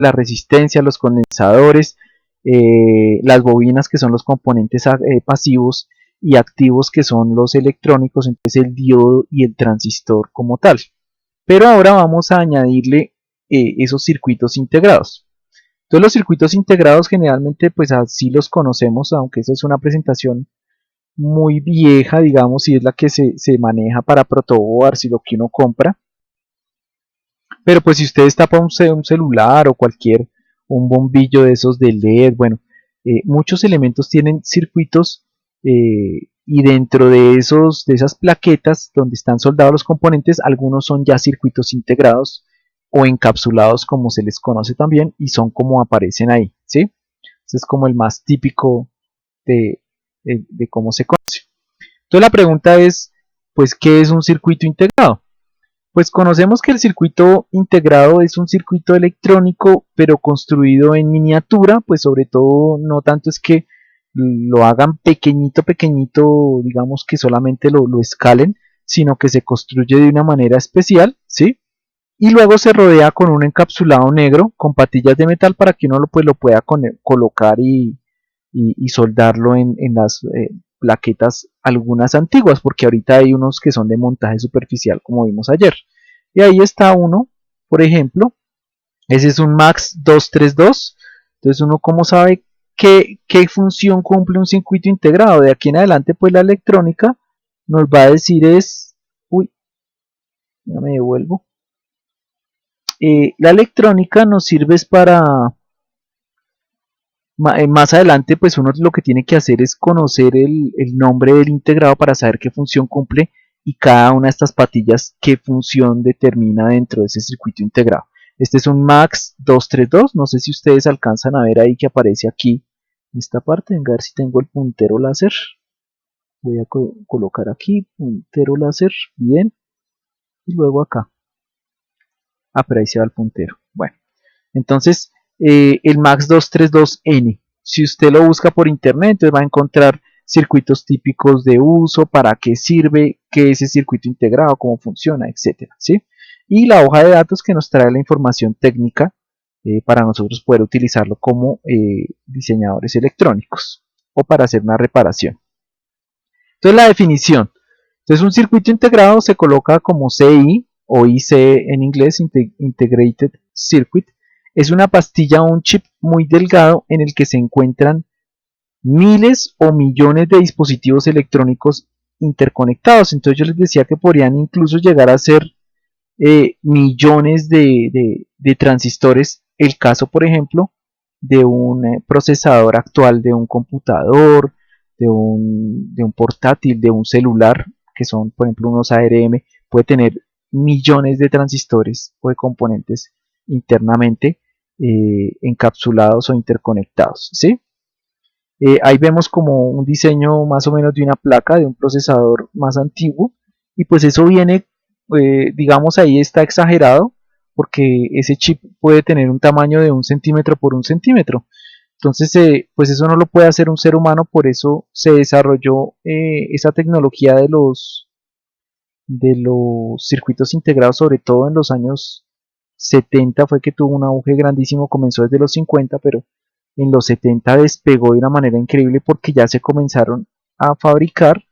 la resistencia, los condensadores, las bobinas que son los componentes pasivos y activos que son los electrónicos, entonces el diodo y el transistor como tal. Pero ahora vamos a añadirle esos circuitos integrados. Entonces los circuitos integrados generalmente pues así los conocemos, aunque esa es una presentación muy vieja, digamos, y es la que se maneja para protoboards y lo que uno compra. Pero pues si usted tapa un celular o un bombillo de esos de LED, bueno, muchos elementos tienen circuitos y dentro de esas plaquetas donde están soldados los componentes, algunos son ya circuitos integrados o encapsulados como se les conoce también y son como aparecen ahí, ¿sí? Ese es como el más típico de cómo se conoce. Entonces la pregunta es, pues, ¿qué es un circuito integrado? Pues conocemos que el circuito integrado es un circuito electrónico, pero construido en miniatura, pues sobre todo no tanto es que lo hagan pequeñito, pequeñito, digamos que solamente lo escalen, sino que se construye de una manera especial, ¿sí? Y luego se rodea con un encapsulado negro con patillas de metal para que uno lo pueda colocar y soldarlo en las plaquetas, algunas antiguas, porque ahorita hay unos que son de montaje superficial, como vimos ayer. Y ahí está uno, por ejemplo, ese es un MAX 232. Entonces uno como sabe qué función cumple un circuito integrado. De aquí en adelante, pues la electrónica nos va a decir uy, ya me devuelvo. La electrónica nos sirve para más adelante, pues uno lo que tiene que hacer es conocer el nombre del integrado para saber qué función cumple y cada una de estas patillas qué función determina dentro de ese circuito integrado. Este es un MAX 232, no sé si ustedes alcanzan a ver ahí que aparece aquí en esta parte. Venga, a ver si tengo el puntero láser. Voy a colocar aquí puntero láser, bien, y luego acá. Ah, pero ahí se va el puntero. Bueno, entonces el MAX 232N. Si usted lo busca por internet, entonces va a encontrar circuitos típicos de uso, para qué sirve, qué es el circuito integrado, cómo funciona, etcétera, ¿sí? Y la hoja de datos que nos trae la información técnica para nosotros poder utilizarlo como diseñadores electrónicos o para hacer una reparación. Entonces la definición. Entonces un circuito integrado se coloca como CI o IC en inglés, Integrated Circuit. Es una pastilla o un chip muy delgado en el que se encuentran miles o millones de dispositivos electrónicos interconectados. Entonces yo les decía que podrían incluso llegar a ser millones de transistores. El caso, por ejemplo, de un procesador actual de un computador, de un portátil, de un celular, que son, por ejemplo, unos ARM, puede tener millones de transistores o de componentes internamente encapsulados o interconectados, ¿sí? Ahí vemos como un diseño más o menos de una placa de un procesador más antiguo, y pues eso viene, digamos, ahí está exagerado porque ese chip puede tener un tamaño de 1 centímetro por 1 centímetro. Entonces pues eso no lo puede hacer un ser humano. Por eso se desarrolló esa tecnología de los circuitos integrados, sobre todo en los años 70 fue que tuvo un auge grandísimo. Comenzó desde los 50, pero en los 70 despegó de una manera increíble porque ya se comenzaron a fabricar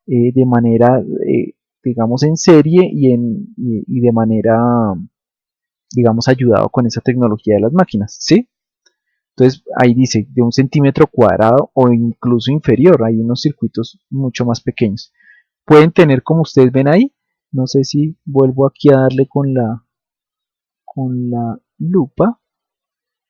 de manera, digamos, en serie y de manera, digamos, ayudado con esa tecnología de las máquinas, ¿sí? Entonces ahí dice de 1 centímetro cuadrado o incluso inferior. Hay unos circuitos mucho más pequeños. Pueden tener, como ustedes ven ahí, no sé si vuelvo aquí a darle con la lupa,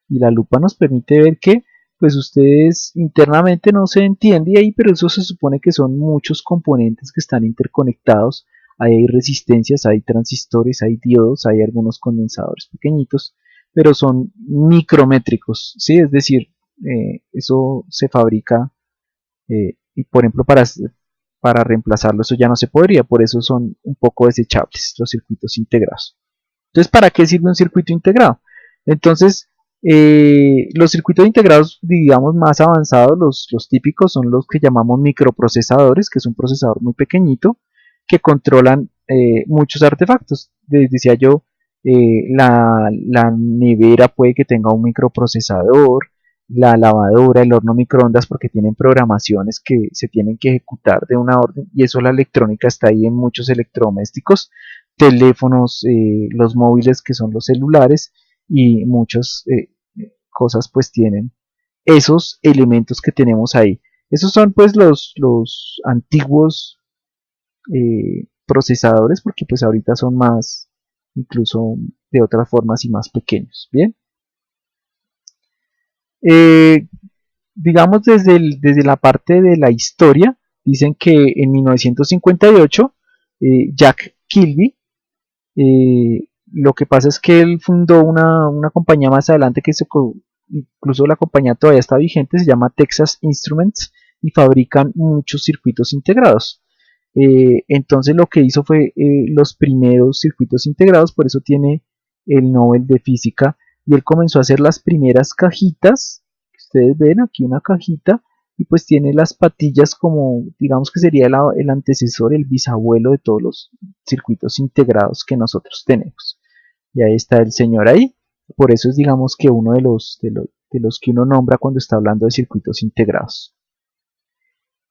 y la lupa nos permite ver que pues ustedes internamente no se entiende ahí, pero eso se supone que son muchos componentes que están interconectados. Ahí hay resistencias, hay transistores, hay diodos, hay algunos condensadores pequeñitos, pero son micrométricos, ¿sí? Es decir, eso se fabrica y por ejemplo para reemplazarlo eso ya no se podría, por eso son un poco desechables los circuitos integrados. Entonces, ¿para qué sirve un circuito integrado? Entonces, los circuitos integrados, digamos, más avanzados, los típicos, son los que llamamos microprocesadores, que es un procesador muy pequeñito que controlan muchos artefactos. Les decía yo, la nevera puede que tenga un microprocesador, la lavadora, el horno microondas, porque tienen programaciones que se tienen que ejecutar de una orden, y eso la electrónica está ahí en muchos electrodomésticos, teléfonos, los móviles que son los celulares, y muchas cosas pues tienen esos elementos que tenemos ahí. Esos son pues los antiguos procesadores, porque pues ahorita son más, incluso de otras formas y más pequeños. Bien, eh, digamos desde la parte de la historia, dicen que en 1958 Jack Kilby, lo que pasa es que él fundó una compañía más adelante que incluso la compañía todavía está vigente, se llama Texas Instruments, y fabrican muchos circuitos integrados. Entonces lo que hizo fue los primeros circuitos integrados, por eso tiene el Nobel de Física, y él comenzó a hacer las primeras cajitas, que ustedes ven aquí una cajita, y pues tiene las patillas como, digamos que sería el antecesor, el bisabuelo de todos los circuitos integrados que nosotros tenemos. Y ahí está el señor ahí, por eso es digamos que uno de los que uno nombra cuando está hablando de circuitos integrados.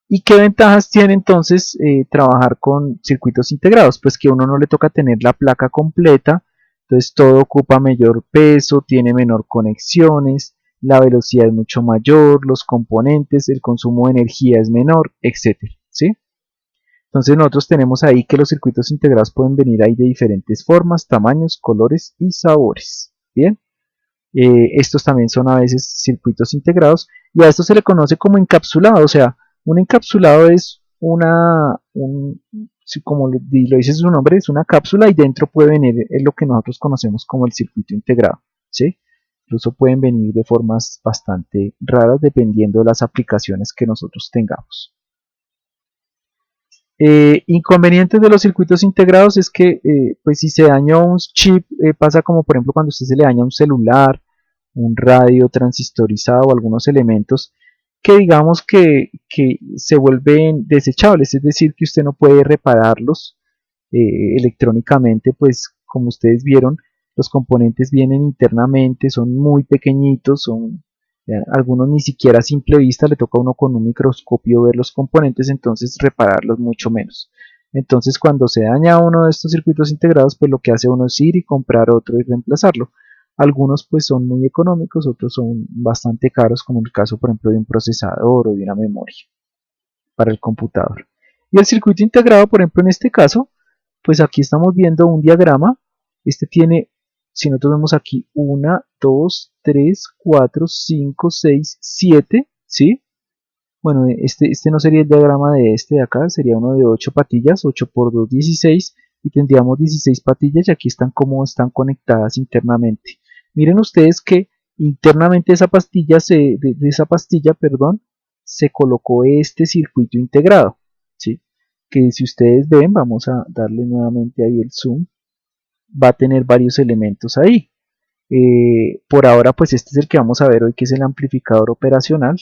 ¿Y qué ventajas tiene entonces trabajar con circuitos integrados? Pues que a uno no le toca tener la placa completa, entonces todo ocupa mayor peso, tiene menor conexiones, la velocidad es mucho mayor, los componentes, el consumo de energía es menor, etcétera, ¿sí? Entonces nosotros tenemos ahí que los circuitos integrados pueden venir ahí de diferentes formas, tamaños, colores y sabores. Bien, estos también son a veces circuitos integrados, y a esto se le conoce como encapsulado. O sea, un encapsulado es como lo dice su nombre, es una cápsula, y dentro puede venir lo que nosotros conocemos como el circuito integrado, ¿sí? Incluso pueden venir de formas bastante raras dependiendo de las aplicaciones que nosotros tengamos. Inconvenientes de los circuitos integrados es que pues si se daña un chip, pasa como por ejemplo cuando usted se le daña un celular, un radio transistorizado o algunos elementos que digamos que se vuelven desechables, es decir, que usted no puede repararlos electrónicamente, pues como ustedes vieron, los componentes vienen internamente, son muy pequeñitos, algunos ni siquiera a simple vista, le toca a uno con un microscopio ver los componentes, entonces repararlos mucho menos. Entonces cuando se daña uno de estos circuitos integrados, pues lo que hace uno es ir y comprar otro y reemplazarlo. Algunos pues son muy económicos, otros son bastante caros, como en el caso por ejemplo de un procesador o de una memoria para el computador. Y el circuito integrado, por ejemplo en este caso, pues aquí estamos viendo un diagrama. Este tiene, si nosotros vemos aquí, 1, 2, 3, 4, 5, 6, 7, ¿sí? Bueno, este no sería el diagrama de este de acá, sería uno de 8 patillas, 8 por 2, 16, y tendríamos 16 patillas, y aquí están como están conectadas internamente. Miren ustedes que internamente de esa pastilla, perdón, se colocó este circuito integrado, ¿sí? Que si ustedes ven, vamos a darle nuevamente ahí el zoom, va a tener varios elementos ahí. Por ahora pues este es el que vamos a ver hoy, que es el amplificador operacional,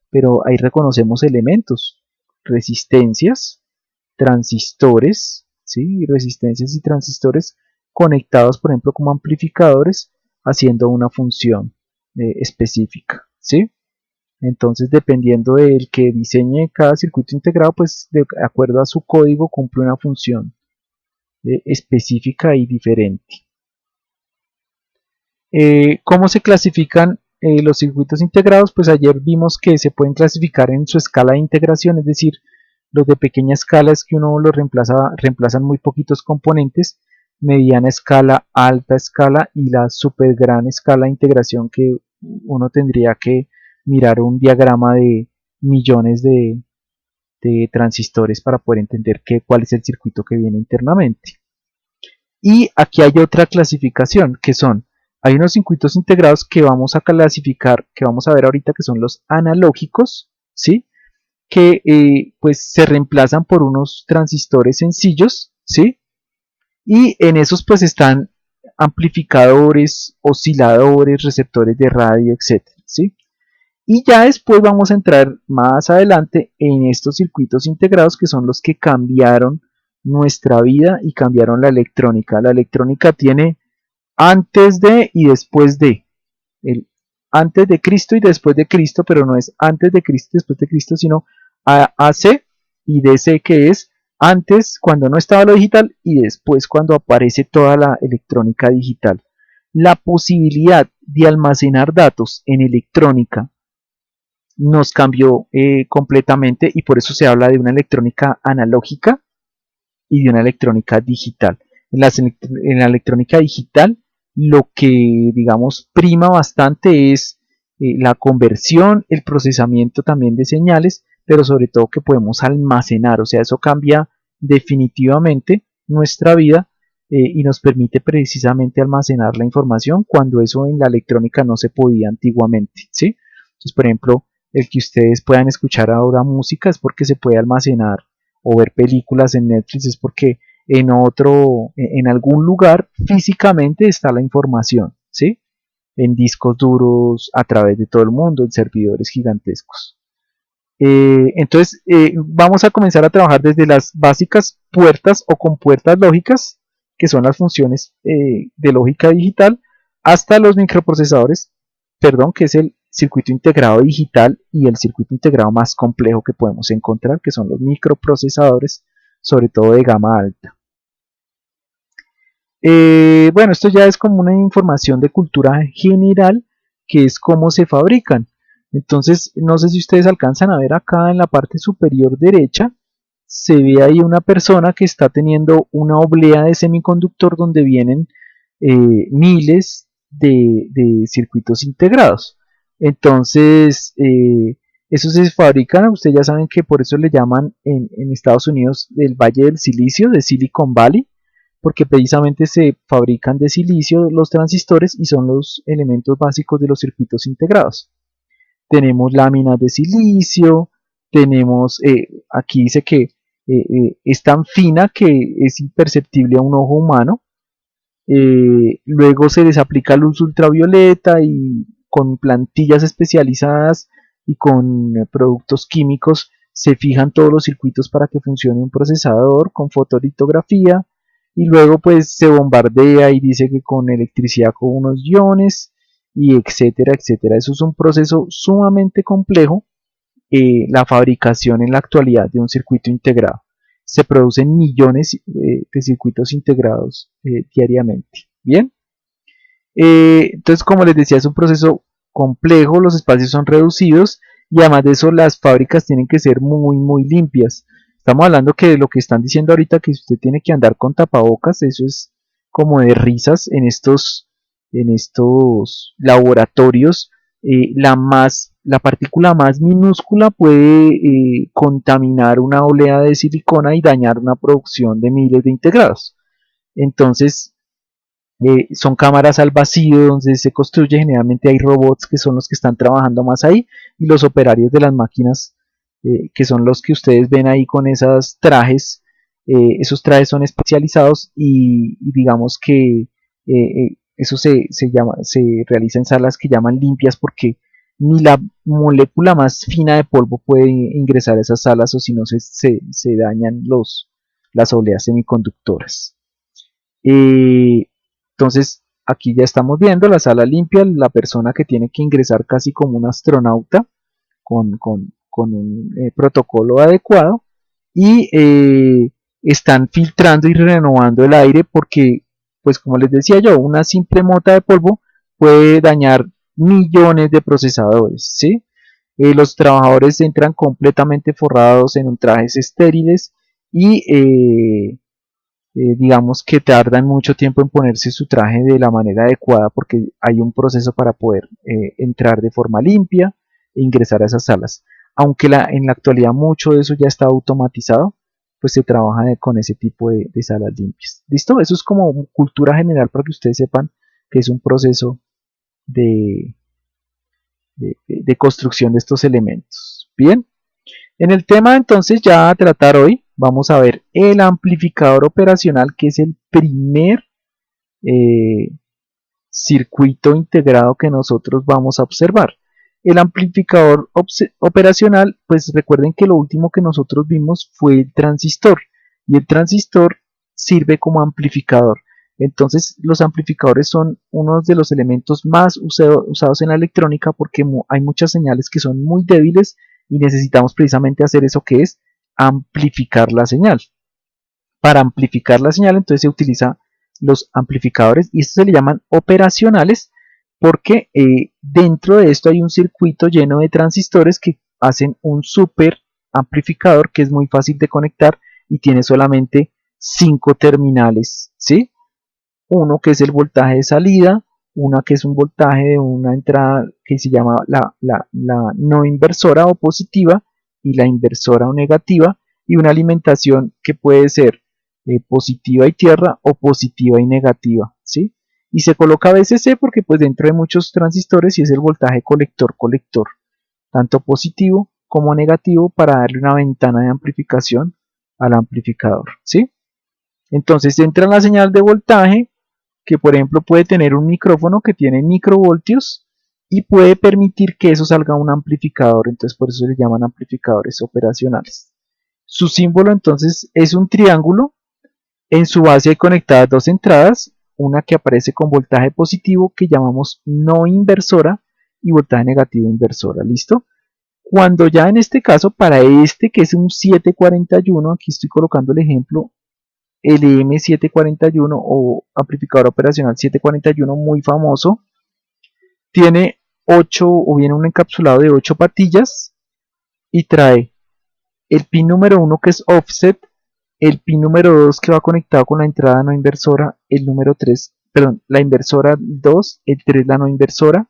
pero ahí reconocemos elementos, resistencias, transistores, ¿sí? Resistencias y transistores conectados por ejemplo como amplificadores haciendo una función específica, ¿sí? Entonces dependiendo del que diseñe cada circuito integrado, pues de acuerdo a su código cumple una función específica y diferente. ¿Cómo se clasifican los circuitos integrados? Pues ayer vimos que se pueden clasificar en su escala de integración, es decir, los de pequeña escala es que uno los reemplazan muy poquitos componentes, mediana escala, alta escala y la super gran escala de integración, que uno tendría que mirar un diagrama de millones de transistores para poder entender cuál es el circuito que viene internamente. Y aquí hay otra clasificación que son, hay unos circuitos integrados que vamos a clasificar, que vamos a ver ahorita, que son los analógicos, ¿sí? Que pues se reemplazan por unos transistores sencillos, ¿sí? Y en esos pues están amplificadores, osciladores, receptores de radio, etcétera, ¿sí? Y ya después vamos a entrar más adelante en estos circuitos integrados, que son los que cambiaron nuestra vida y cambiaron la electrónica. La electrónica tiene antes de y después de. El antes de Cristo y después de Cristo, pero no es antes de Cristo y después de Cristo, sino AC y DC, que es antes cuando no estaba lo digital y después cuando aparece toda la electrónica digital. La posibilidad de almacenar datos en electrónica nos cambió completamente, y por eso se habla de una electrónica analógica y de una electrónica digital. En la electrónica digital lo que, digamos, prima bastante es la conversión, el procesamiento también de señales, pero sobre todo que podemos almacenar, o sea, eso cambia definitivamente nuestra vida y nos permite precisamente almacenar la información cuando eso en la electrónica no se podía antiguamente, ¿sí? Entonces, por ejemplo, el que ustedes puedan escuchar ahora música es porque se puede almacenar, o ver películas en Netflix es porque en algún lugar físicamente está la información, ¿sí? En discos duros a través de todo el mundo, en servidores gigantescos. Entonces, vamos a comenzar a trabajar desde las básicas puertas o compuertas lógicas, que son las funciones de lógica digital, hasta los microprocesadores, perdón, que es el circuito integrado digital y el circuito integrado más complejo que podemos encontrar, que son los microprocesadores, sobre todo de gama alta. Bueno, esto ya es como una información de cultura general, que es cómo se fabrican. Entonces, no sé si ustedes alcanzan a ver acá en la parte superior derecha, se ve ahí una persona que está teniendo una oblea de semiconductor donde vienen miles de circuitos integrados. Entonces, esos se fabrican, ustedes ya saben que por eso le llaman en Estados Unidos el Valle del Silicio, de Silicon Valley, porque precisamente se fabrican de silicio los transistores y son los elementos básicos de los circuitos integrados. Tenemos láminas de silicio, tenemos, aquí dice que es tan fina que es imperceptible a un ojo humano. Luego se les aplica luz ultravioleta y con plantillas especializadas y con productos químicos se fijan todos los circuitos para que funcione un procesador con fotolitografía, y luego pues se bombardea y dice que con electricidad con unos iones y etcétera, etcétera. Eso es un proceso sumamente complejo, la fabricación en la actualidad de un circuito integrado. Se producen millones de circuitos integrados diariamente. Bien, entonces como les decía, es un proceso complejo, los espacios son reducidos y además de eso las fábricas tienen que ser muy muy limpias. Estamos hablando que lo que están diciendo ahorita, que usted tiene que andar con tapabocas, eso es como de risas en estos laboratorios. La partícula más minúscula puede contaminar una oleada de silicona y dañar una producción de miles de integrados. Entonces, son cámaras al vacío donde se construye, generalmente hay robots que son los que están trabajando más ahí, y los operarios de las máquinas, que son los que ustedes ven ahí con esos trajes. Esos trajes son especializados y digamos que eso se realiza en salas que llaman limpias, porque ni la molécula más fina de polvo puede ingresar a esas salas, o si no se dañan las obleas semiconductoras. Entonces aquí ya estamos viendo la sala limpia, la persona que tiene que ingresar casi como un astronauta con un protocolo adecuado, y están filtrando y renovando el aire porque, pues como les decía yo, una simple mota de polvo puede dañar millones de procesadores, ¿sí? Los trabajadores entran completamente forrados en trajes estériles y digamos que tardan mucho tiempo en ponerse su traje de la manera adecuada, porque hay un proceso para poder entrar de forma limpia e ingresar a esas salas. Aunque en la actualidad mucho de eso ya está automatizado, pues se trabaja con ese tipo de salas limpias. ¿Listo? Eso es como cultura general para que ustedes sepan que es un proceso de, de construcción de estos elementos. Bien, en el tema entonces ya a tratar hoy, vamos a ver el amplificador operacional, que es el primer circuito integrado que nosotros vamos a observar. El amplificador operacional, pues recuerden que lo último que nosotros vimos fue el transistor, y el transistor sirve como amplificador. Entonces los amplificadores son uno de los elementos más usados en la electrónica porque hay muchas señales que son muy débiles y necesitamos precisamente hacer eso que es amplificar la señal. Para amplificar la señal entonces se utiliza los amplificadores y estos se le llaman operacionales porque dentro de esto hay un circuito lleno de transistores que hacen un super amplificador que es muy fácil de conectar y tiene solamente 5 terminales, ¿sí? Uno que es el voltaje de salida, una que es un voltaje de una entrada que se llama la no inversora o positiva y la inversora o negativa, y una alimentación que puede ser positiva y tierra o positiva y negativa, ¿sí? Y se coloca VCC porque pues dentro de muchos transistores y es el voltaje colector-colector, tanto positivo como negativo para darle una ventana de amplificación al amplificador, ¿sí? Entonces entra la señal de voltaje que por ejemplo puede tener un micrófono que tiene microvoltios y puede permitir que eso salga un amplificador, entonces por eso se le llaman amplificadores operacionales. Su símbolo entonces es un triángulo, en su base hay conectadas dos entradas, una que aparece con voltaje positivo que llamamos no inversora y voltaje negativo inversora, ¿listo? Cuando ya en este caso para este que es un 741, aquí estoy colocando el ejemplo, LM741 o amplificador operacional 741 muy famoso, tiene 8 o viene un encapsulado de 8 patillas y trae el pin número 1 que es offset, el pin número 2 que va conectado con la entrada no inversora, el número 3, perdón, la inversora 2, el 3 la no inversora,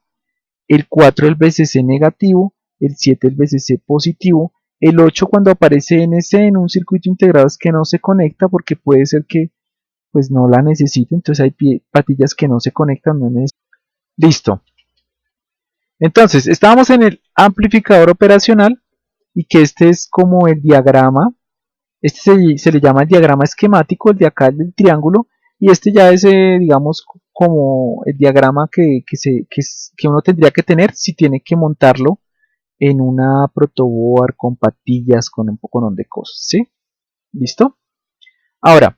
el 4 el VCC negativo, el 7 el VCC positivo, el 8 cuando aparece NC en un circuito integrado es que no se conecta porque puede ser que pues no la necesite, entonces hay patillas que no se conectan, no necesitan. Listo. Entonces, estábamos en el amplificador operacional y que este es como el diagrama, este se le llama el diagrama esquemático, el de acá del triángulo, y este ya es, digamos, como el diagrama que uno tendría que tener si tiene que montarlo en una protoboard con patillas, con un poco de cosas, ¿sí? ¿Listo? Ahora,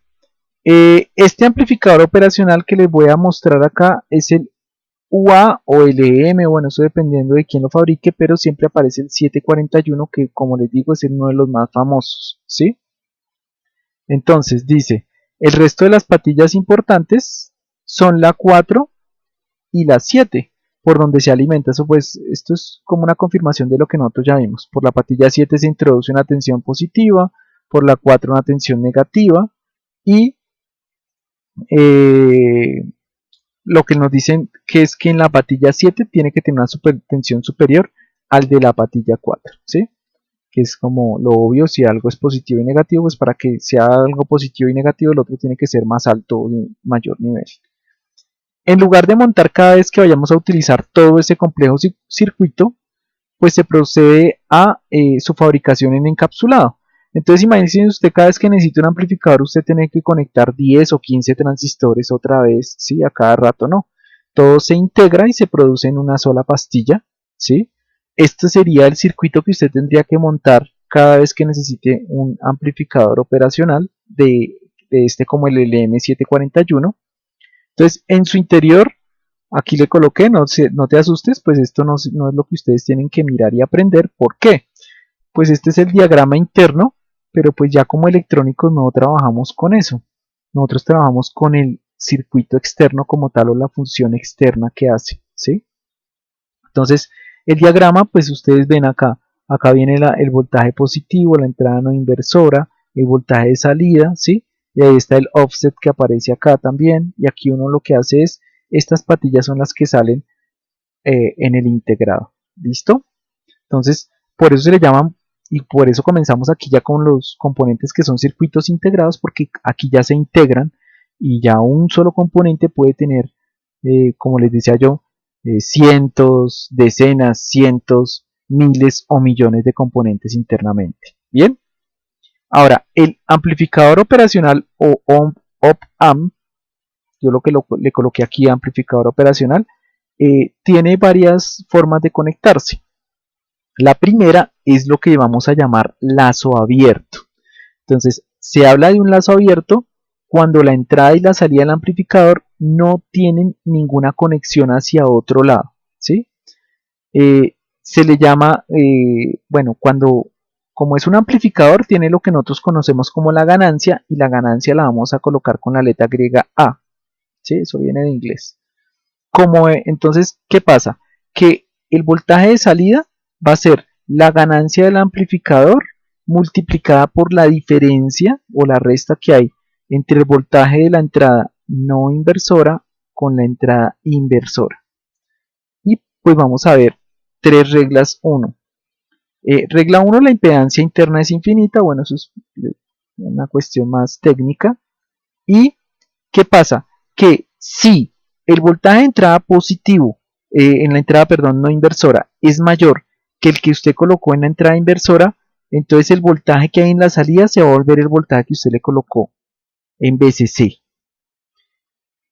este amplificador operacional que les voy a mostrar acá es el UA o LM, bueno, eso dependiendo de quién lo fabrique, pero siempre aparece el 741 que como les digo es uno de los más famosos, ¿sí? Entonces dice, el resto de las patillas importantes son la 4 y la 7, por donde se alimenta. Eso pues, esto es como una confirmación de lo que nosotros ya vimos. Por la patilla 7 se introduce una tensión positiva, por la 4 una tensión negativa y lo que nos dicen que es que en la patilla 7 tiene que tener una tensión superior al de la patilla 4, ¿sí? Que es como lo obvio, si algo es positivo y negativo, pues para que sea algo positivo y negativo, el otro tiene que ser más alto o de mayor nivel. En lugar de montar cada vez que vayamos a utilizar todo ese complejo circuito, pues se procede a su fabricación en encapsulado. Entonces imagínense usted cada vez que necesita un amplificador, usted tiene que conectar 10 o 15 transistores otra vez, ¿sí? A cada rato no. Todo se integra y se produce en una sola pastilla, ¿sí? Este sería el circuito que usted tendría que montar cada vez que necesite un amplificador operacional de este como el LM741. Entonces en su interior, aquí le coloqué, no te asustes, pues esto no es lo que ustedes tienen que mirar y aprender. ¿Por qué? Pues este es el diagrama interno, pero pues ya como electrónicos no trabajamos con eso. Nosotros trabajamos con el circuito externo como tal o la función externa que hace, ¿sí? Entonces, el diagrama, pues ustedes ven acá viene el voltaje positivo, la entrada no inversora, el voltaje de salida, ¿sí? Y ahí está el offset que aparece acá también, y aquí uno lo que hace es, estas patillas son las que salen en el integrado, ¿listo? Entonces, por eso se le llaman, y por eso comenzamos aquí ya con los componentes que son circuitos integrados, porque aquí ya se integran, y ya un solo componente puede tener, como les decía yo, cientos, decenas, cientos, miles o millones de componentes internamente. Bien, ahora el amplificador operacional o op-amp, yo lo que le coloqué aquí amplificador operacional, tiene varias formas de conectarse. La primera es lo que vamos a llamar lazo abierto. Entonces, se habla de un lazo abierto cuando la entrada y la salida del amplificador no tienen ninguna conexión hacia otro lado, ¿sí? Se le llama, bueno, como es un amplificador, tiene lo que nosotros conocemos como la ganancia, y la ganancia la vamos a colocar con la letra griega A, ¿sí? Eso viene de inglés. Entonces, ¿qué pasa? Que el voltaje de salida va a ser la ganancia del amplificador multiplicada por la diferencia o la resta que hay entre el voltaje de la entrada no inversora con la entrada inversora. Y pues vamos a ver tres reglas 1. Regla 1, la impedancia interna es infinita. Bueno, eso es una cuestión más técnica. ¿Y qué pasa? Que si el voltaje de entrada positivo, en la entrada, perdón, no inversora, es mayor que el que usted colocó en la entrada inversora, entonces el voltaje que hay en la salida se va a volver el voltaje que usted le colocó en VCC.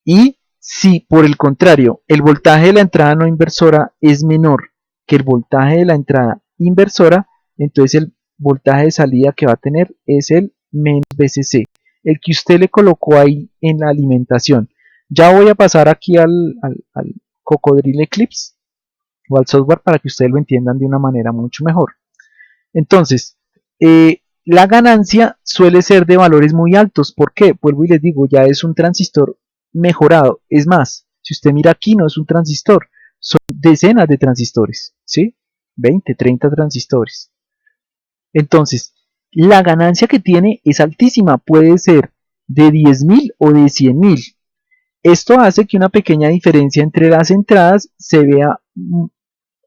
Y si por el contrario el voltaje de la entrada no inversora es menor que el voltaje de la entrada inversora, entonces el voltaje de salida que va a tener es el menos VCC, el que usted le colocó ahí en la alimentación. Ya voy a pasar aquí al Cocodrilo Eclipse o al software para que ustedes lo entiendan de una manera mucho mejor. Entonces, la ganancia suele ser de valores muy altos. ¿Por qué? Vuelvo y les digo, ya es un transistor mejorado. Es más, si usted mira aquí, no es un transistor, son decenas de transistores, ¿sí? 20, 30 transistores. Entonces, la ganancia que tiene es altísima, puede ser de 10.000 o de 100.000. Esto hace que una pequeña diferencia entre las entradas se vea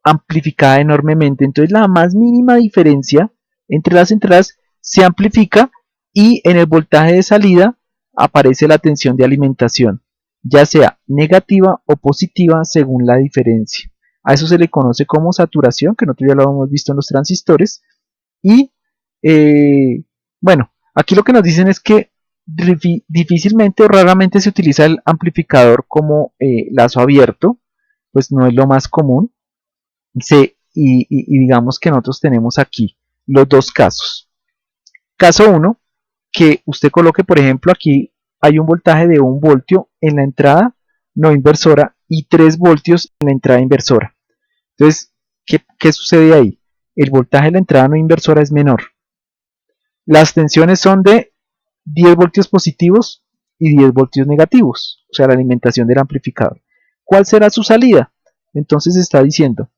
amplificada enormemente. Entonces, la más mínima diferencia entre las entradas se amplifica y en el voltaje de salida aparece la tensión de alimentación, ya sea negativa o positiva según la diferencia. A eso se le conoce como saturación, que nosotros ya lo hemos visto en los transistores. Y bueno, aquí lo que nos dicen es que difícilmente o raramente se utiliza el amplificador como lazo abierto, pues no es lo más común. Y digamos que nosotros tenemos aquí los dos casos. Caso 1, que usted coloque, por ejemplo, aquí hay un voltaje de 1 voltio en la entrada no inversora y 3 voltios en la entrada inversora. Entonces, ¿qué sucede ahí? El voltaje de la entrada no inversora es menor. Las tensiones son de 10 voltios positivos y 10 voltios negativos, o sea, la alimentación del amplificador. ¿Cuál será su salida? Entonces está diciendo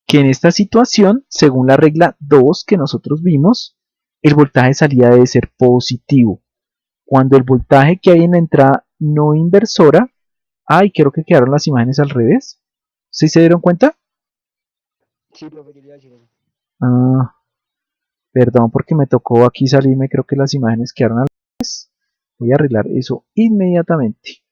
que en esta situación, según la regla 2 que nosotros vimos, el voltaje de salida debe ser positivo. Cuando el voltaje que hay en la entrada no inversora, creo que quedaron las imágenes al revés. ¿Sí se dieron cuenta? Sí, profe, quería decir eso. Perdón porque me tocó aquí salirme, creo que las imágenes quedaron al revés. Voy a arreglar eso inmediatamente.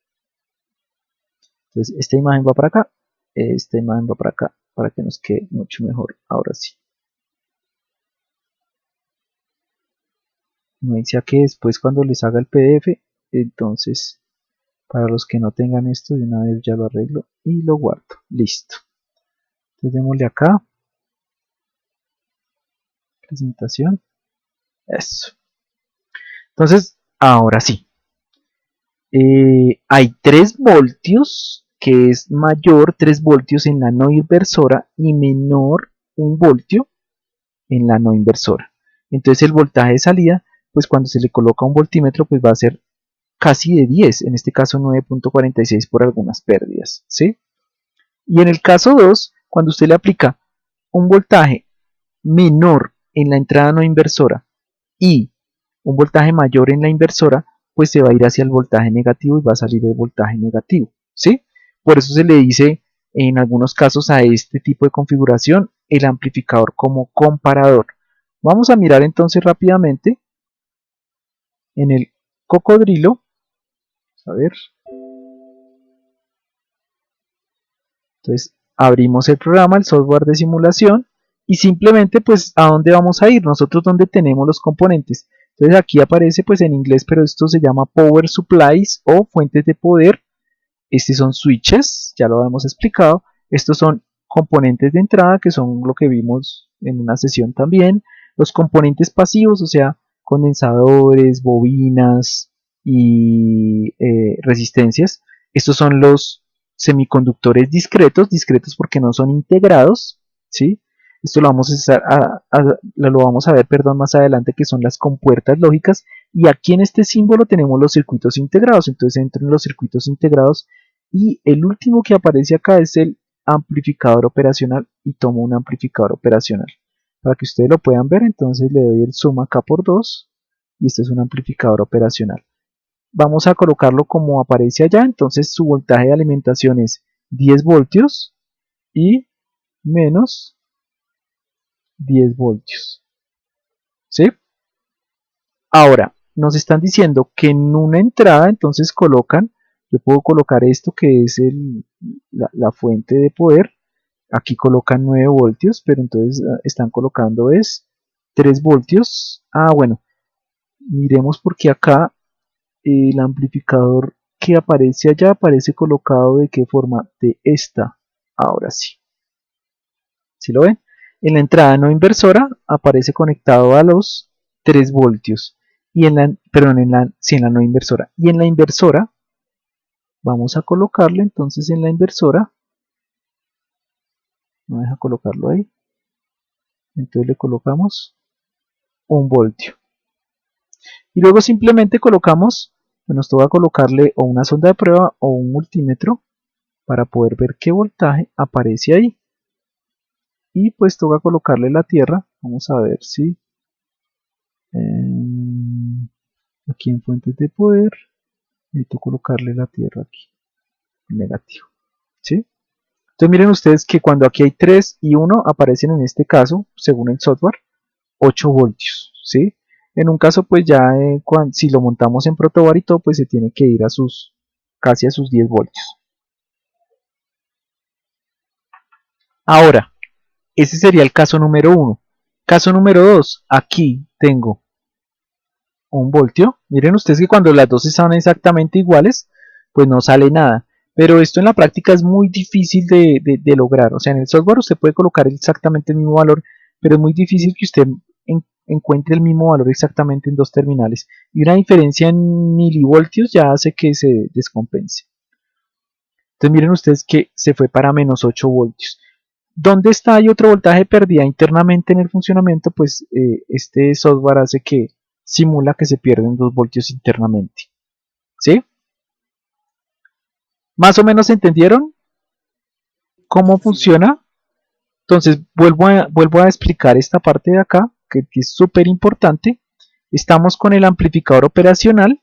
Entonces esta imagen va para acá, esta imagen va para acá, para que nos quede mucho mejor. Ahora sí. No dice que después cuando les haga el PDF, entonces para los que no tengan esto de una vez ya lo arreglo y lo guardo. Listo. Entonces démosle acá. Presentación. Eso. Entonces, ahora sí. Hay 3 voltios, que es mayor 3 voltios en la no inversora y menor 1 voltio en la no inversora. Entonces el voltaje de salida, pues cuando se le coloca un voltímetro, pues va a ser casi de 10, en este caso 9.46 por algunas pérdidas, ¿sí? Y en el caso 2, cuando usted le aplica un voltaje menor en la entrada no inversora y un voltaje mayor en la inversora, pues se va a ir hacia el voltaje negativo y va a salir el voltaje negativo, ¿sí? Por eso se le dice en algunos casos a este tipo de configuración el amplificador como comparador. Vamos a mirar entonces rápidamente en el Cocodrilo. A ver. Entonces abrimos el programa, el software de simulación y simplemente pues a dónde vamos a ir, nosotros donde tenemos los componentes. Entonces aquí aparece pues en inglés, pero esto se llama Power Supplies o fuentes de poder. Estos son switches, ya lo hemos explicado. Estos son componentes de entrada, que son lo que vimos en una sesión también. Los componentes pasivos, o sea, condensadores, bobinas, y resistencias. Estos son los semiconductores discretos porque no son integrados, ¿sí? Esto lo vamos a ver, perdón, más adelante, que son las compuertas lógicas. Y aquí en este símbolo tenemos los circuitos integrados. Entonces entro en los circuitos integrados y el último que aparece acá es el amplificador operacional y tomo un amplificador operacional. Para que ustedes lo puedan ver, entonces le doy el zoom acá por 2 y este es un amplificador operacional. Vamos a colocarlo como aparece allá, entonces su voltaje de alimentación es 10 voltios y menos 10 voltios. ¿Sí? Ahora, nos están diciendo que en una entrada, entonces colocan, yo puedo colocar esto que es la fuente de poder, aquí colocan 9 voltios, pero entonces están colocando es 3 voltios. Bueno, miremos porque acá el amplificador que aparece allá aparece colocado de qué forma, de esta. Ahora sí. ¿Sí lo ven? En la entrada no inversora aparece conectado a los 3 voltios. Y perdón, sí, en la no inversora. Y en la inversora, vamos a colocarle entonces en la inversora, no deja colocarlo ahí, entonces le colocamos 1 voltio. Y luego simplemente colocamos, nos toca colocarle o una sonda de prueba o un multímetro para poder ver qué voltaje aparece ahí. Y pues toca colocarle la tierra, vamos a ver si aquí en fuentes de poder necesito colocarle la tierra aquí, negativo, ¿sí? Entonces miren ustedes que cuando aquí hay 3 y 1 aparecen en este caso, según el software, 8 voltios, ¿sí? En un caso pues ya si lo montamos en protobar y todo, pues se tiene que ir a casi a sus 10 voltios. Ahora, ese sería el caso número 1. Caso número 2, aquí tengo 1 voltio. Miren ustedes que cuando las dos están exactamente iguales, pues no sale nada. Pero esto en la práctica es muy difícil de lograr. O sea, en el software usted puede colocar exactamente el mismo valor, pero es muy difícil que usted encuentre el mismo valor exactamente en dos terminales. Y una diferencia en milivoltios ya hace que se descompense. Entonces miren ustedes que se fue para menos 8 voltios. ¿Dónde está hay otro voltaje pérdida internamente en el funcionamiento? Pues este software hace que simula que se pierden 2 voltios internamente. ¿Sí? ¿Más o menos entendieron cómo Sí, señor. funciona? Entonces vuelvo a explicar esta parte de acá, que es súper importante. Estamos con el amplificador operacional,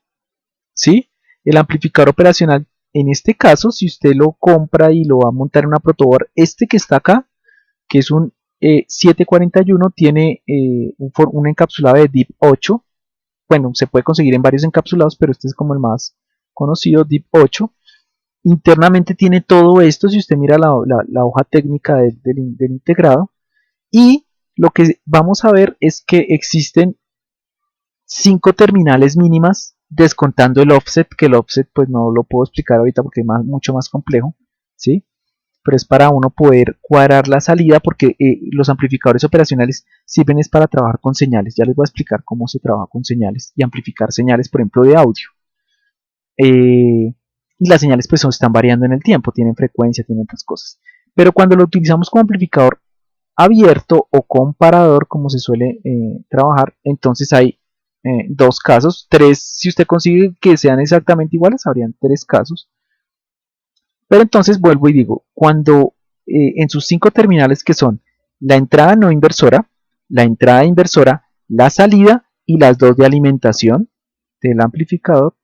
¿sí? El amplificador operacional, en este caso, si usted lo compra y lo va a montar en una protoboard, este que está acá, que es un 741, tiene un encapsulado de DIP 8. Bueno, se puede conseguir en varios encapsulados, pero este es como el más conocido, DIP 8. Internamente tiene todo esto, si usted mira la hoja técnica del integrado. Y lo que vamos a ver es que existen 5 terminales mínimas, descontando el offset, que el offset pues no lo puedo explicar ahorita porque es mucho más complejo, ¿sí? Pero es para uno poder cuadrar la salida porque los amplificadores operacionales sirven es para trabajar con señales. Ya les voy a explicar cómo se trabaja con señales y amplificar señales, por ejemplo, de audio. Y las señales pues están variando en el tiempo, tienen frecuencia, tienen otras cosas. Pero cuando lo utilizamos como amplificador abierto o comparador, como se suele trabajar, entonces hay dos casos, tres, si usted consigue que sean exactamente iguales, habrían tres casos. Pero entonces vuelvo y digo, cuando en sus 5 terminales que son la entrada no inversora, la entrada inversora, la salida y las dos de alimentación del amplificador,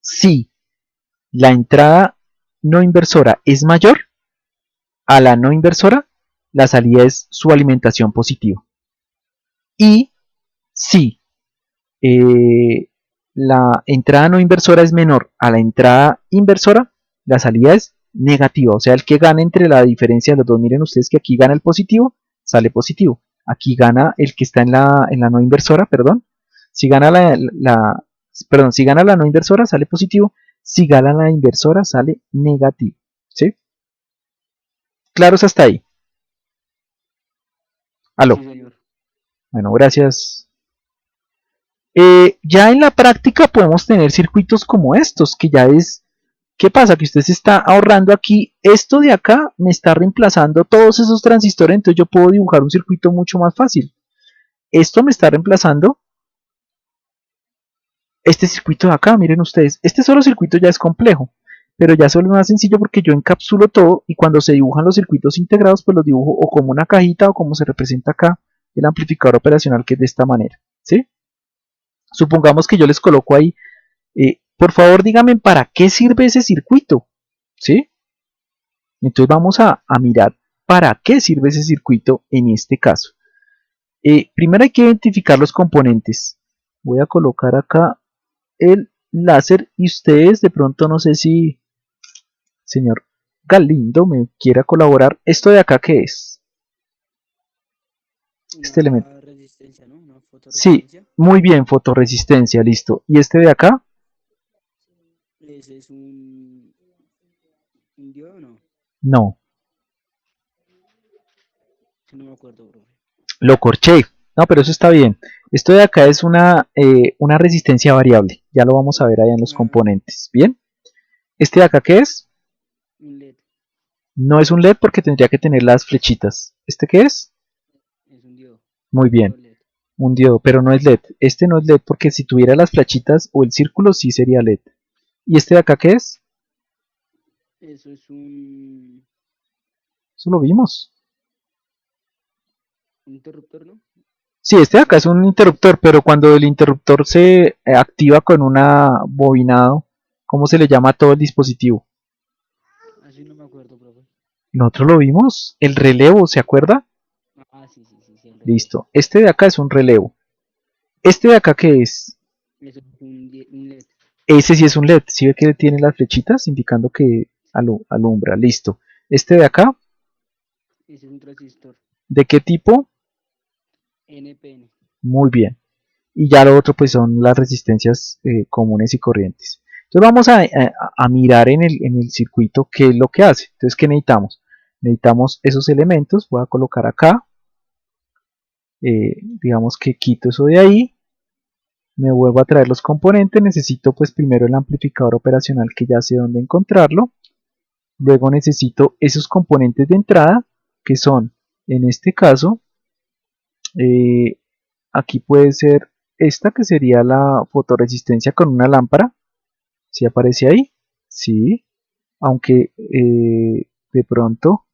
si la entrada no inversora es mayor a la no inversora, la salida es su alimentación positiva. Y si la entrada no inversora es menor a la entrada inversora, la salida es negativa. O sea, el que gana entre la diferencia de los dos, miren ustedes que aquí gana el positivo, sale positivo. Aquí gana el que está en la no inversora, perdón. Si gana perdón, si gana la no inversora, sale positivo. Si gana la inversora, sale negativo. ¿Sí? Claros hasta ahí. Aló. Sí, señor. Bueno, gracias. Ya en la práctica podemos tener circuitos como estos, que ya es, ¿qué pasa? Que usted se está ahorrando aquí, esto de acá me está reemplazando todos esos transistores, entonces yo puedo dibujar un circuito mucho más fácil. Esto me está reemplazando este circuito de acá, miren ustedes, este solo circuito ya es complejo, pero ya solo es más sencillo porque yo encapsulo todo y cuando se dibujan los circuitos integrados, pues los dibujo o como una cajita o como se representa acá el amplificador operacional, que es de esta manera, ¿sí? Supongamos que yo les coloco ahí, por favor díganme para qué sirve ese circuito, ¿sí? Entonces vamos a mirar para qué sirve ese circuito en este caso. Primero hay que identificar los componentes. Voy a colocar acá el láser y ustedes de pronto no sé si señor Galindo me quiera colaborar. ¿Esto de acá qué es? Este elemento. Una resistencia, ¿no? Una Sí, fotoresistencia. muy bien, fotorresistencia, listo. ¿Y este de acá? Ese es un diodo, ¿no? No, Si no me acuerdo, profe. lo corché. No, pero eso está bien. Esto de acá es una resistencia variable. Ya lo vamos a ver allá en los Ah, componentes. ¿Bien? ¿Este de acá qué es? un LED. No es un LED porque tendría que tener las flechitas. ¿Este qué es? Es un diodo. Muy Un diodo bien, LED. un diodo, pero no es LED. Este no es LED porque si tuviera las flechitas o el círculo sí sería LED. ¿Y este de acá qué es? Eso es un Eso lo vimos. interruptor, ¿no? Sí, este de acá es No, un interruptor, pero cuando el interruptor se activa con una bobinado, ¿cómo se le llama a todo el dispositivo? así no me acuerdo, profe. Nosotros lo vimos, el relevo, ¿se acuerda? Ah, sí, sí, sí, sí, el relevo. Listo, este de acá es un relevo. ¿Este de acá qué es? Eso es un LED. Ese sí es un LED, ¿sí ve que tiene las flechitas indicando que alumbra? Listo. Este de acá, Ese es un transistor. ¿de qué tipo? NPN. Muy bien. Y ya lo otro pues son las resistencias comunes y corrientes. Entonces vamos a mirar en el circuito qué es lo que hace. Entonces, ¿qué necesitamos? Necesitamos esos elementos, voy a colocar acá, digamos que quito eso de ahí, me vuelvo a traer los componentes, necesito pues primero el amplificador operacional que ya sé dónde encontrarlo, luego necesito esos componentes de entrada que son, en este caso, eh, aquí puede ser esta que sería la fotoresistencia con una lámpara. ¿Sí aparece ahí? Sí, aunque de pronto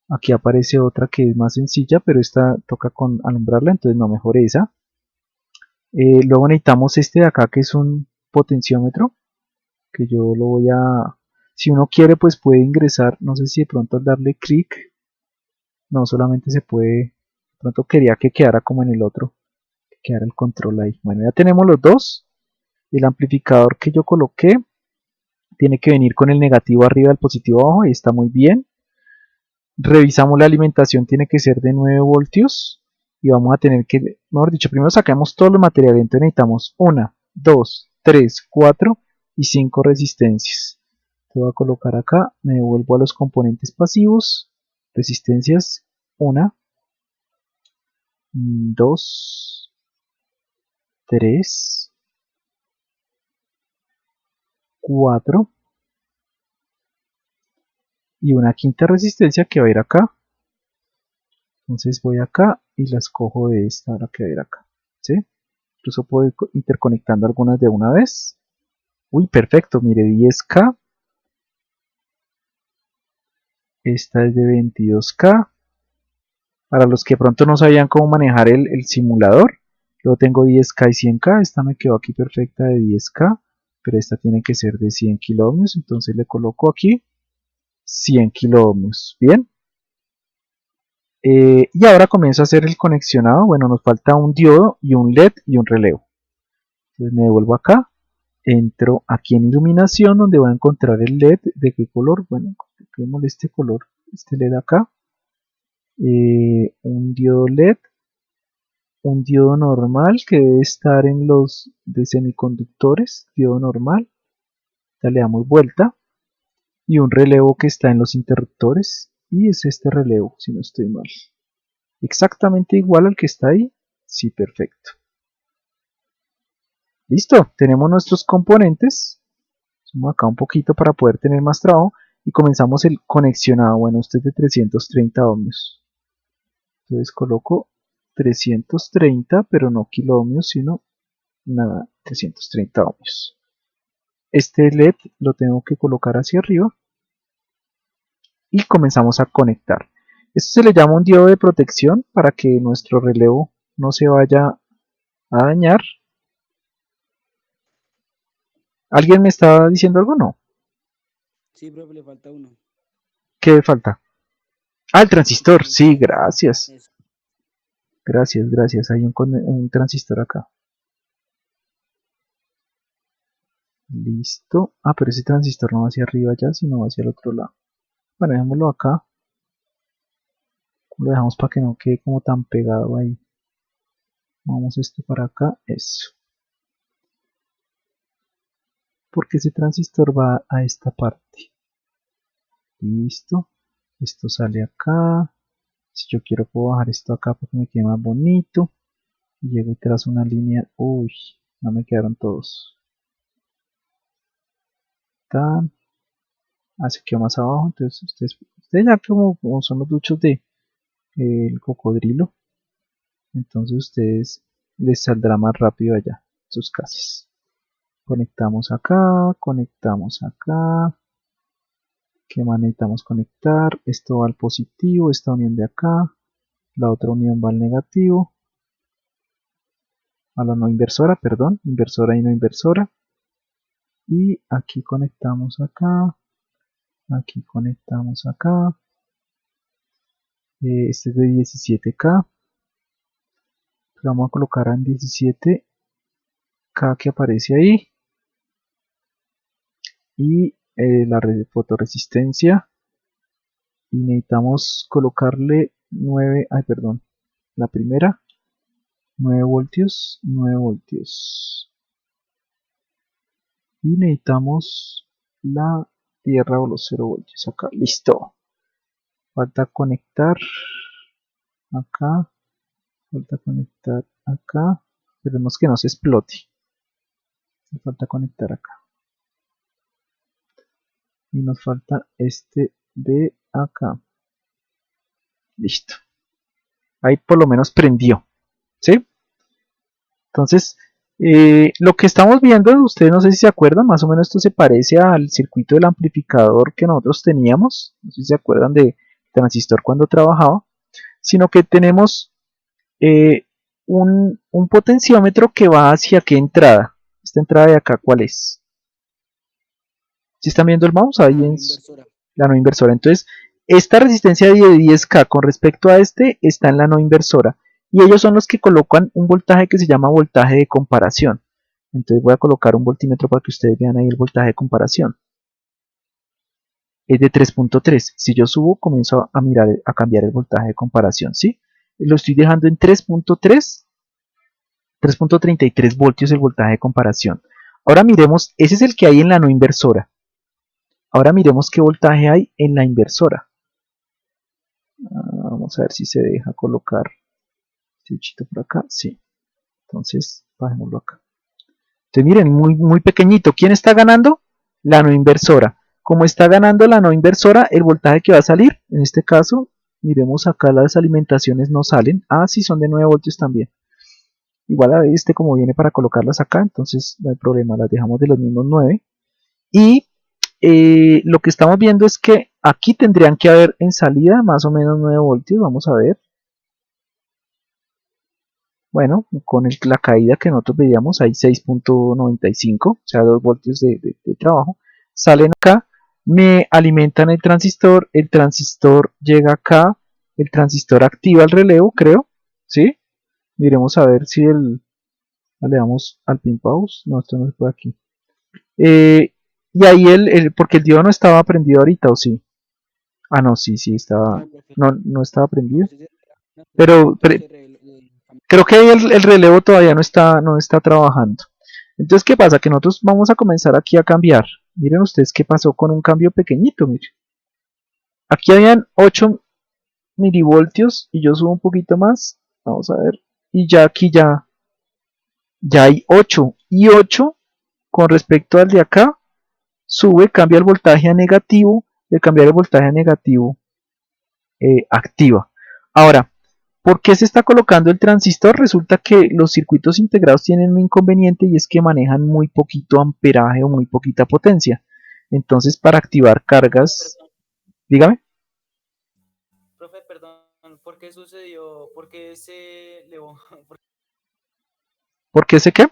aquí aparece otra que es más sencilla, pero esta toca con alumbrarla, entonces no, mejor esa. Luego necesitamos este de acá que es un potenciómetro, que yo lo voy a... Si uno quiere pues puede ingresar, no sé si de pronto al darle clic, no, solamente se puede, de pronto quería que quedara como en el otro, que quedara el control ahí. Bueno, ya tenemos los dos, el amplificador que yo coloqué tiene que venir con el negativo arriba, el positivo abajo, y está muy bien. Revisamos la alimentación, tiene que ser de 9 voltios y vamos a tener que, mejor dicho, primero sacamos todos los materiales, entonces necesitamos 1, 2, 3, 4 y 5 resistencias. Te voy a colocar acá, me devuelvo a los componentes pasivos, resistencias 1, 2, 3, 4 y una quinta resistencia que va a ir acá. Entonces voy acá y las cojo de esta, la que va a ir acá. ¿Sí? Incluso puedo ir interconectando algunas de una vez. Uy, perfecto, mire, 10K. Esta es de 22K. Para los que pronto no sabían cómo manejar el simulador, yo tengo 10K y 100K. Esta me quedó aquí perfecta de 10K, pero esta tiene que ser de 100 kiloohmios. Entonces le coloco aquí 100 kiloohmios. Bien. Y ahora comienzo a hacer el conexionado. Bueno, nos falta un diodo y un LED y un relevo. Entonces me devuelvo acá. Entro aquí en iluminación donde voy a encontrar el LED. ¿De qué color? Bueno, coloquémosle este color, este LED acá. Un diodo LED, un diodo normal que debe estar en los de semiconductores, diodo normal. Ya le damos vuelta. Y un relevo que está en los interruptores. Y es este relevo, si no estoy mal. Exactamente igual al que está ahí. Sí, perfecto. Listo, tenemos nuestros componentes. Sumo acá un poquito para poder tener más trabajo. Y comenzamos el conexionado. Bueno, este es de 330 ohmios. Entonces coloco 330, pero no kiloohmios, sino nada, 330 ohmios. Este LED lo tengo que colocar hacia arriba. Y comenzamos a conectar. Esto se le llama un diodo de protección para que nuestro relevo no se vaya a dañar. ¿Alguien me está diciendo algo? No. Sí, profe, le falta uno. ¿Qué falta? Ah, el transistor. Sí, Transistor. gracias. Eso. Gracias, gracias. Hay un transistor acá. Listo. Ah, pero ese transistor no va hacia arriba ya, sino va hacia el otro lado. Bueno, dejémoslo acá. Lo dejamos para que no quede como tan pegado ahí. Vamos esto para acá. Eso. Porque ese transistor va a esta parte. Listo. Esto sale acá. Si yo quiero puedo bajar esto acá porque me quede más bonito. Y llego y trazo una línea. Uy, no me quedaron todos. Tan. Se quedó más abajo. Entonces ustedes ya como son los duchos de el cocodrilo. Entonces ustedes les saldrá más rápido allá sus casas. Conectamos acá, conectamos acá. ¿Qué más necesitamos conectar? Esto va al positivo, esta unión de acá. La otra unión va al negativo. A la no inversora, perdón. Inversora y no inversora. Y aquí conectamos acá. Aquí conectamos acá. Este es de 17K. Lo vamos a colocar en 17K que aparece ahí. Y la fotoresistencia. Y necesitamos colocarle 9, ay perdón, la primera, 9 voltios, 9 voltios. Y necesitamos la tierra o los 0 voltios acá, listo. Falta conectar acá, falta conectar acá, esperemos que no se explote. Falta conectar acá. Y nos falta este de acá. Listo. Ahí por lo menos prendió. ¿Sí? Entonces, lo que estamos viendo, ustedes no sé si se acuerdan, más o menos esto se parece al circuito del amplificador que nosotros teníamos. No sé si se acuerdan de transistor cuando trabajaba. Sino que tenemos un potenciómetro que va hacia qué entrada. Esta entrada de acá, ¿cuál es? ¿Si están viendo el mouse? Ahí La no en inversora. la no inversora. Entonces, esta resistencia de 10K con respecto a este está en la no inversora. Y ellos son los que colocan un voltaje que se llama voltaje de comparación. Entonces voy a colocar un voltímetro para que ustedes vean ahí el voltaje de comparación. Es de 3.3. Si yo subo, comienzo a mirar, a cambiar el voltaje de comparación, ¿sí? Lo estoy dejando en 3.3, 3.33 voltios el voltaje de comparación. Ahora miremos, ese es el que hay en la no inversora. Ahora miremos qué voltaje hay en la inversora. Vamos a ver si se deja colocar este bichito por acá. Sí. Entonces, bajémoslo acá. Entonces, miren, muy pequeñito. ¿Quién está ganando? La no inversora. Como está ganando la no inversora, el voltaje que va a salir, en este caso, miremos acá las alimentaciones no salen. Sí, son de 9 voltios también. Igual a este como viene para colocarlas acá, entonces no hay problema, las dejamos de los mismos 9. Y lo que estamos viendo es que aquí tendrían que haber en salida más o menos 9 voltios, vamos a ver. Bueno, con la caída que nosotros veíamos, hay 6.95, o sea 2 voltios de trabajo. Salen acá, me alimentan el transistor llega acá, el transistor activa el relevo, creo, ¿sí? Miremos a ver si le damos al pin pause, no, esto no se puede aquí. Y ahí porque el diodo no estaba prendido ahorita, ¿o sí? No, sí, estaba, No, profe. no estaba No, prendido, ese no, pero cambio. creo que ahí el relevo todavía no está trabajando. Entonces, ¿qué pasa? Que nosotros vamos a comenzar aquí a cambiar. Miren ustedes qué pasó con un cambio pequeñito, miren. Aquí habían 8 milivoltios y yo subo un poquito más, vamos a ver, y ya aquí ya hay 8. y 8 con respecto al de acá, sube, cambia el voltaje a negativo, y al cambiar el voltaje a negativo, activa. Ahora, ¿por qué se está colocando el transistor? Resulta que los circuitos integrados tienen un inconveniente y es que manejan muy poquito amperaje o muy poquita potencia. Entonces, para activar cargas, Perdón, dígame, profe, perdón, ¿por qué sucedió? ¿Por qué se elevó? ¿por qué sé qué?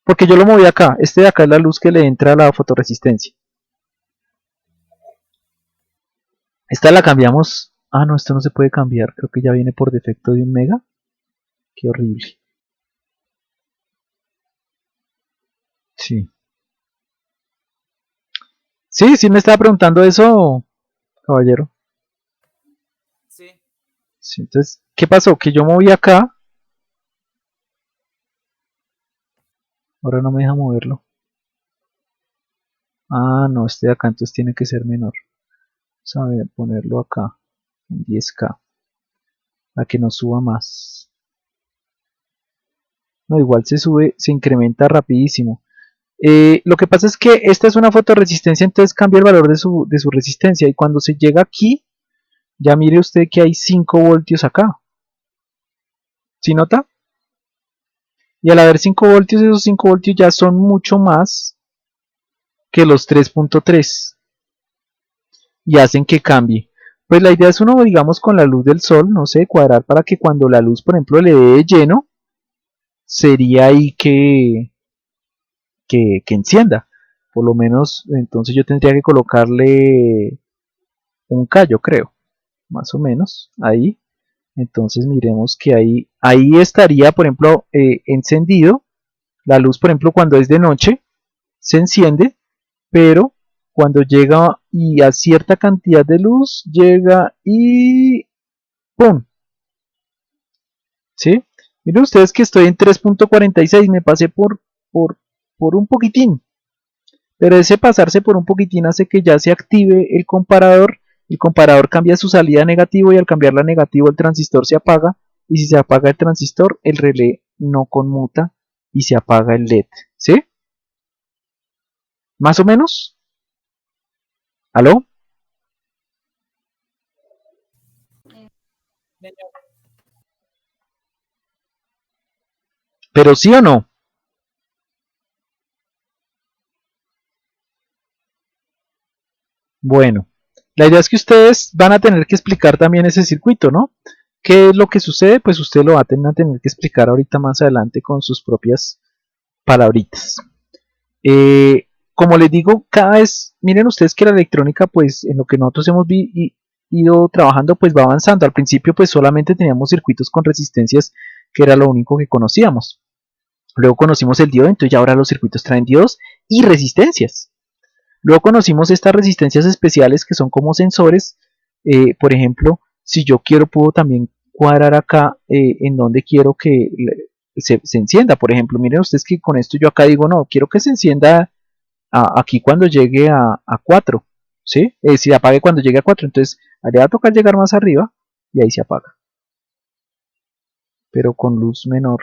Porque yo lo moví acá. Este de acá es la luz que le entra a la fotoresistencia. Esta la cambiamos. Ah, no, esto no se puede cambiar. Creo que ya viene por defecto de 1 mega. Qué horrible. Sí. Sí, sí me estaba preguntando eso, caballero. Sí, Sí, entonces, ¿qué pasó? Que yo moví acá. Ahora no me deja moverlo. Ah, no, este de acá entonces tiene que ser menor. Vamos a ver, ponerlo acá en 10K para que no suba más. No, igual se sube, se incrementa rapidísimo. Lo que pasa es que esta es una fotoresistencia, entonces cambia el valor de su resistencia. Y cuando se llega aquí, ya mire usted que hay 5 voltios acá. ¿Sí nota? Y al haber 5 voltios, esos 5 voltios ya son mucho más que los 3.3 y hacen que cambie. Pues la idea es uno, digamos, con la luz del sol, no sé, cuadrar para que cuando la luz, por ejemplo, le dé lleno, sería ahí que encienda. Por lo menos, entonces yo tendría que colocarle un K, yo creo, más o menos, ahí. Entonces miremos que ahí estaría, por ejemplo, encendido. La luz, por ejemplo, cuando es de noche, se enciende, pero cuando llega y a cierta cantidad de luz, llega y ¡pum! ¿Sí? Miren ustedes que estoy en 3.46, me pasé por, por un poquitín, pero ese pasarse por un poquitín hace que ya se active el comparador cambia su salida a negativo y al cambiarla a negativo el transistor se apaga y si se apaga el transistor el relé no conmuta y se apaga el LED, ¿sí? ¿Más o menos? ¿Aló? señor. ¿Pero sí o no? Bueno, la idea es que ustedes van a tener que explicar también ese circuito, ¿no? ¿Qué es lo que sucede? Pues usted lo va a tener que explicar ahorita más adelante con sus propias palabritas. Como les digo, cada vez, miren ustedes que la electrónica, pues en lo que nosotros hemos ido trabajando, pues va avanzando. Al principio, pues solamente teníamos circuitos con resistencias, que era lo único que conocíamos. Luego conocimos el diodo, entonces ya ahora los circuitos traen diodos y resistencias. Luego conocimos estas resistencias especiales que son como sensores. Por ejemplo, si yo quiero, puedo también cuadrar acá en donde quiero que se encienda. Por ejemplo, miren ustedes que con esto yo acá digo, no, quiero que se encienda aquí cuando llegue a 4. ¿Sí? Si apague cuando llegue a 4. Entonces, le va a tocar llegar más arriba y ahí se apaga. Pero con luz menor.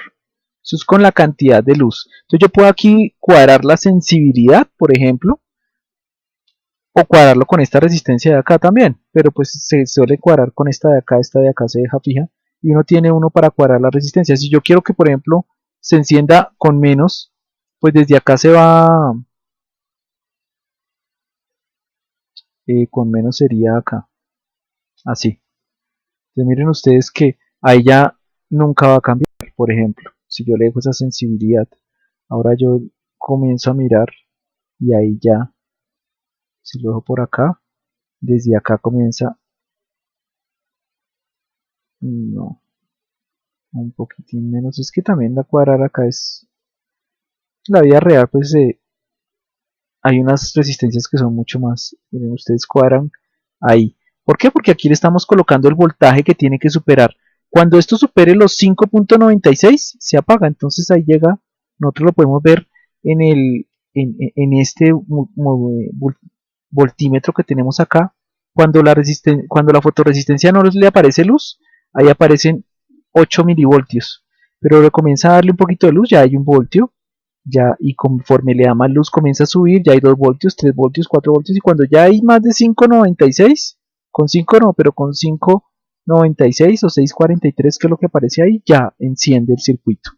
Eso es con la cantidad de luz. Entonces yo puedo aquí cuadrar la sensibilidad, por ejemplo, o cuadrarlo con esta resistencia de acá también, pero pues se suele cuadrar con esta de acá se deja fija y uno tiene uno para cuadrar la resistencia. Si yo quiero que por ejemplo se encienda con menos, pues desde acá se va, con menos sería acá, así. Entonces miren ustedes que ahí ya nunca va a cambiar, por ejemplo, si yo le dejo esa sensibilidad, ahora yo comienzo a mirar y ahí ya, si lo dejo por acá, desde acá comienza, no, un poquitín menos. Es que también la cuadrar acá es la vida real, pues hay unas resistencias que son mucho más. Miren, ustedes cuadran ahí. ¿Por qué? Porque aquí le estamos colocando el voltaje que tiene que superar. Cuando esto supere los 5.96 se apaga. Entonces ahí llega, nosotros lo podemos ver en en este voltímetro que tenemos acá. Cuando la fotoresistencia no le aparece luz, ahí aparecen 8 milivoltios. pero le comienza a darle un poquito de luz, ya hay 1 voltio, ya, y conforme le da más luz comienza a subir, ya hay 2 voltios, 3 voltios, 4 voltios, y cuando ya hay más de 5,96, con 5 no, pero con 5,96 o 6,43, que es lo que aparece ahí, ya enciende el circuito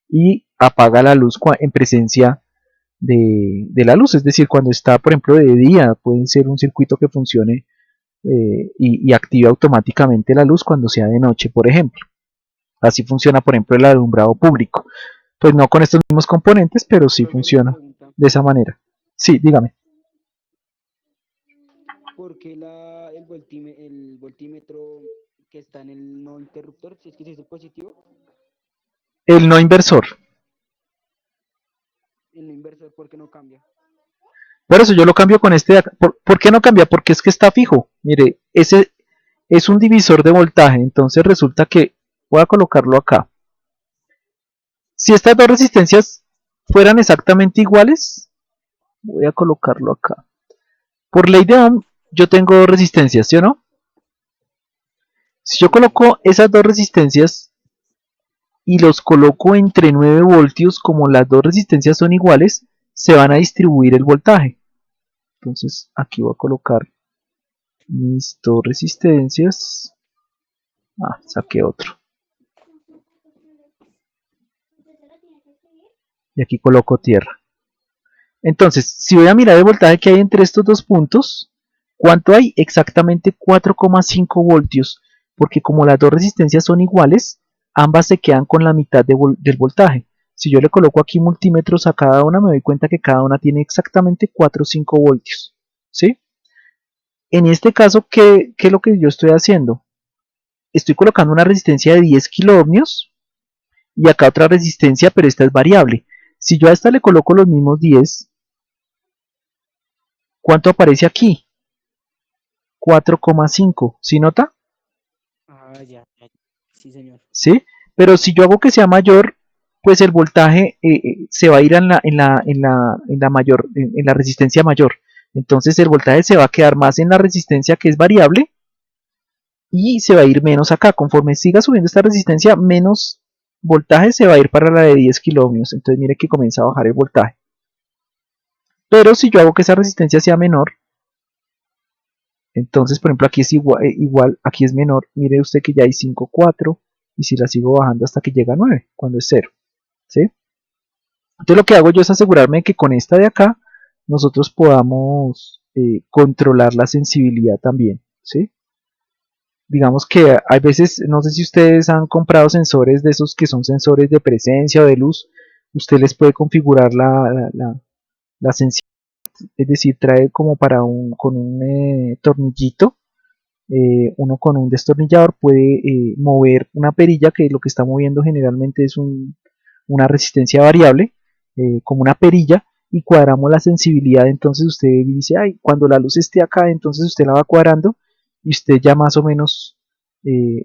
y apaga la luz en presencia de la luz, es decir, cuando está, por ejemplo, de día, puede ser un circuito que funcione y active automáticamente la luz cuando sea de noche, por ejemplo. Así funciona, por ejemplo, el alumbrado público. Pues no con estos mismos componentes, pero sí Profe, una funciona pregunta. de esa manera. Sí, dígame. ¿Por qué el voltímetro que está en el no interruptor, si es que se dice positivo, El no inversor. en el inversor, por qué no cambia? Por eso yo lo cambio con este de acá. ¿Por qué no cambia? Porque es que está fijo. Mire, ese es un divisor de voltaje. Entonces resulta que voy a colocarlo acá. Si estas dos resistencias fueran exactamente iguales, voy a colocarlo acá. Por ley de Ohm, yo tengo dos resistencias, ¿sí o no? Si yo coloco esas dos resistencias y los coloco entre 9 voltios, como las dos resistencias son iguales, se van a distribuir el voltaje. Entonces aquí voy a colocar mis dos resistencias. Saqué otro. Y aquí coloco tierra. Entonces, si voy a mirar el voltaje que hay entre estos dos puntos, ¿cuánto hay? Exactamente 4,5 voltios, porque como las dos resistencias son iguales, ambas se quedan con la mitad del voltaje. Si yo le coloco aquí multímetros a cada una, me doy cuenta que cada una tiene exactamente 4,5 voltios. ¿Sí? En este caso, ¿qué es lo que yo estoy haciendo? Estoy colocando una resistencia de 10 kiloohmios y acá otra resistencia, pero esta es variable. Si yo a esta le coloco los mismos 10, ¿cuánto aparece aquí? 4,5. ¿Sí nota? Ya. Sí, señor. ¿Sí? Pero si yo hago que sea mayor, pues el voltaje se va a ir en la resistencia mayor. Entonces el voltaje se va a quedar más en la resistencia que es variable y se va a ir menos acá. Conforme siga subiendo esta resistencia, menos voltaje se va a ir para la de 10 kiloohmios. Entonces mire que comienza a bajar el voltaje. Pero si yo hago que esa resistencia sea menor, entonces por ejemplo aquí es igual, aquí es menor. Mire usted que ya hay 5,4 y si la sigo bajando hasta que llega a 9, cuando es 0. ¿Sí? Entonces lo que hago yo es asegurarme de que con esta de acá nosotros podamos controlar la sensibilidad también. ¿Sí? Digamos que hay veces, no sé si ustedes han comprado sensores de esos que son sensores de presencia o de luz, usted les puede configurar la sensibilidad, es decir, trae como con un tornillito, uno con un destornillador puede mover una perilla que lo que está moviendo generalmente es una resistencia variable, como una perilla, y cuadramos la sensibilidad. Entonces usted dice, ay, cuando la luz esté acá, entonces usted la va cuadrando y usted ya más o menos,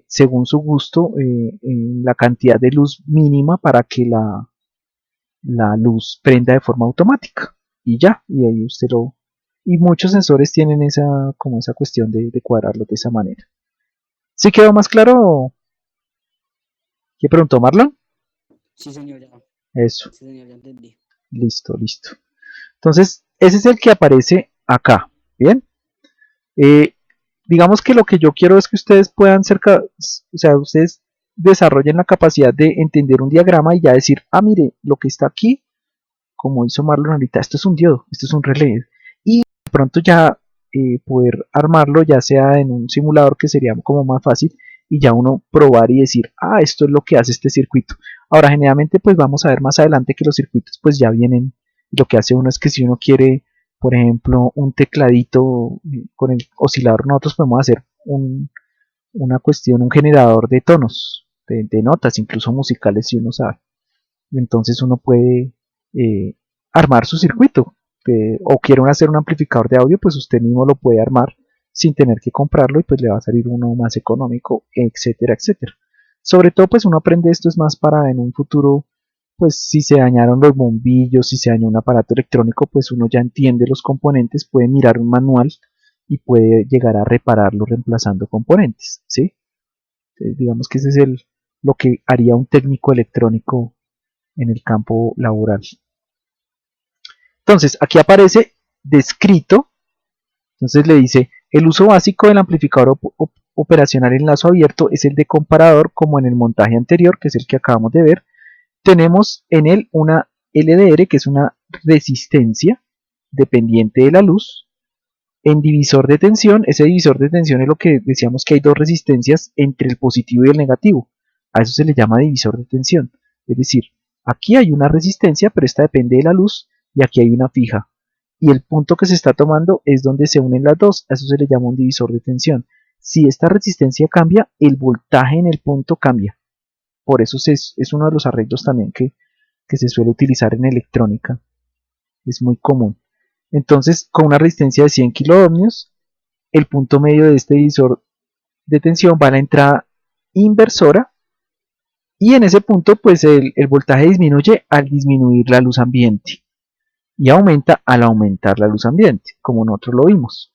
según su gusto, la cantidad de luz mínima para que la luz prenda de forma automática. Y ya, y ahí usted lo... Y muchos sensores tienen como esa cuestión de cuadrarlo de esa manera. ¿Sí quedó más claro? ¿Qué preguntó Marlon? Sí, señor, ya. Eso, Sí, señor, ya entendí. listo, listo. Entonces, ese es el que aparece acá. Bien. Eh, digamos que lo que yo quiero es que ustedes puedan o sea, ustedes desarrollen la capacidad de entender un diagrama y ya decir, mire, lo que está aquí, como hizo Marlon ahorita, esto es un diodo, esto es un relé. Y de pronto ya poder armarlo, ya sea en un simulador que sería como más fácil, y ya uno probar y decir, esto es lo que hace este circuito. Ahora, generalmente, pues vamos a ver más adelante que los circuitos pues ya vienen, lo que hace uno es que si uno quiere, por ejemplo, un tecladito con el oscilador, nosotros podemos hacer una cuestión, un generador de tonos, de notas, incluso musicales, si uno sabe. Entonces uno puede armar su circuito. O quieren hacer un amplificador de audio, pues usted mismo lo puede armar sin tener que comprarlo y pues le va a salir uno más económico, etcétera, etcétera. Sobre todo pues uno aprende esto es más para en un futuro, pues si se dañaron los bombillos, si se dañó un aparato electrónico, pues uno ya entiende los componentes, puede mirar un manual y puede llegar a repararlo reemplazando componentes, ¿sí? Entonces, digamos que ese es lo que haría un técnico electrónico en el campo laboral. Entonces, aquí aparece descrito, entonces le dice, el uso básico del amplificador operacional en lazo abierto es el de comparador, como en el montaje anterior, que es el que acabamos de ver. Tenemos en él una LDR, que es una resistencia dependiente de la luz. En divisor de tensión, ese divisor de tensión es lo que decíamos, que hay dos resistencias entre el positivo y el negativo. A eso se le llama divisor de tensión. Es decir, aquí hay una resistencia, pero esta depende de la luz, y aquí hay una fija. Y el punto que se está tomando es donde se unen las dos. A eso se le llama un divisor de tensión. Si esta resistencia cambia, el voltaje en el punto cambia. Por eso es uno de los arreglos también que se suele utilizar en electrónica. Es muy común. Entonces, con una resistencia de 100 kiloohmios, el punto medio de este divisor de tensión va a la entrada inversora, y en ese punto pues el voltaje disminuye al disminuir la luz ambiente y aumenta al aumentar la luz ambiente, como nosotros lo vimos.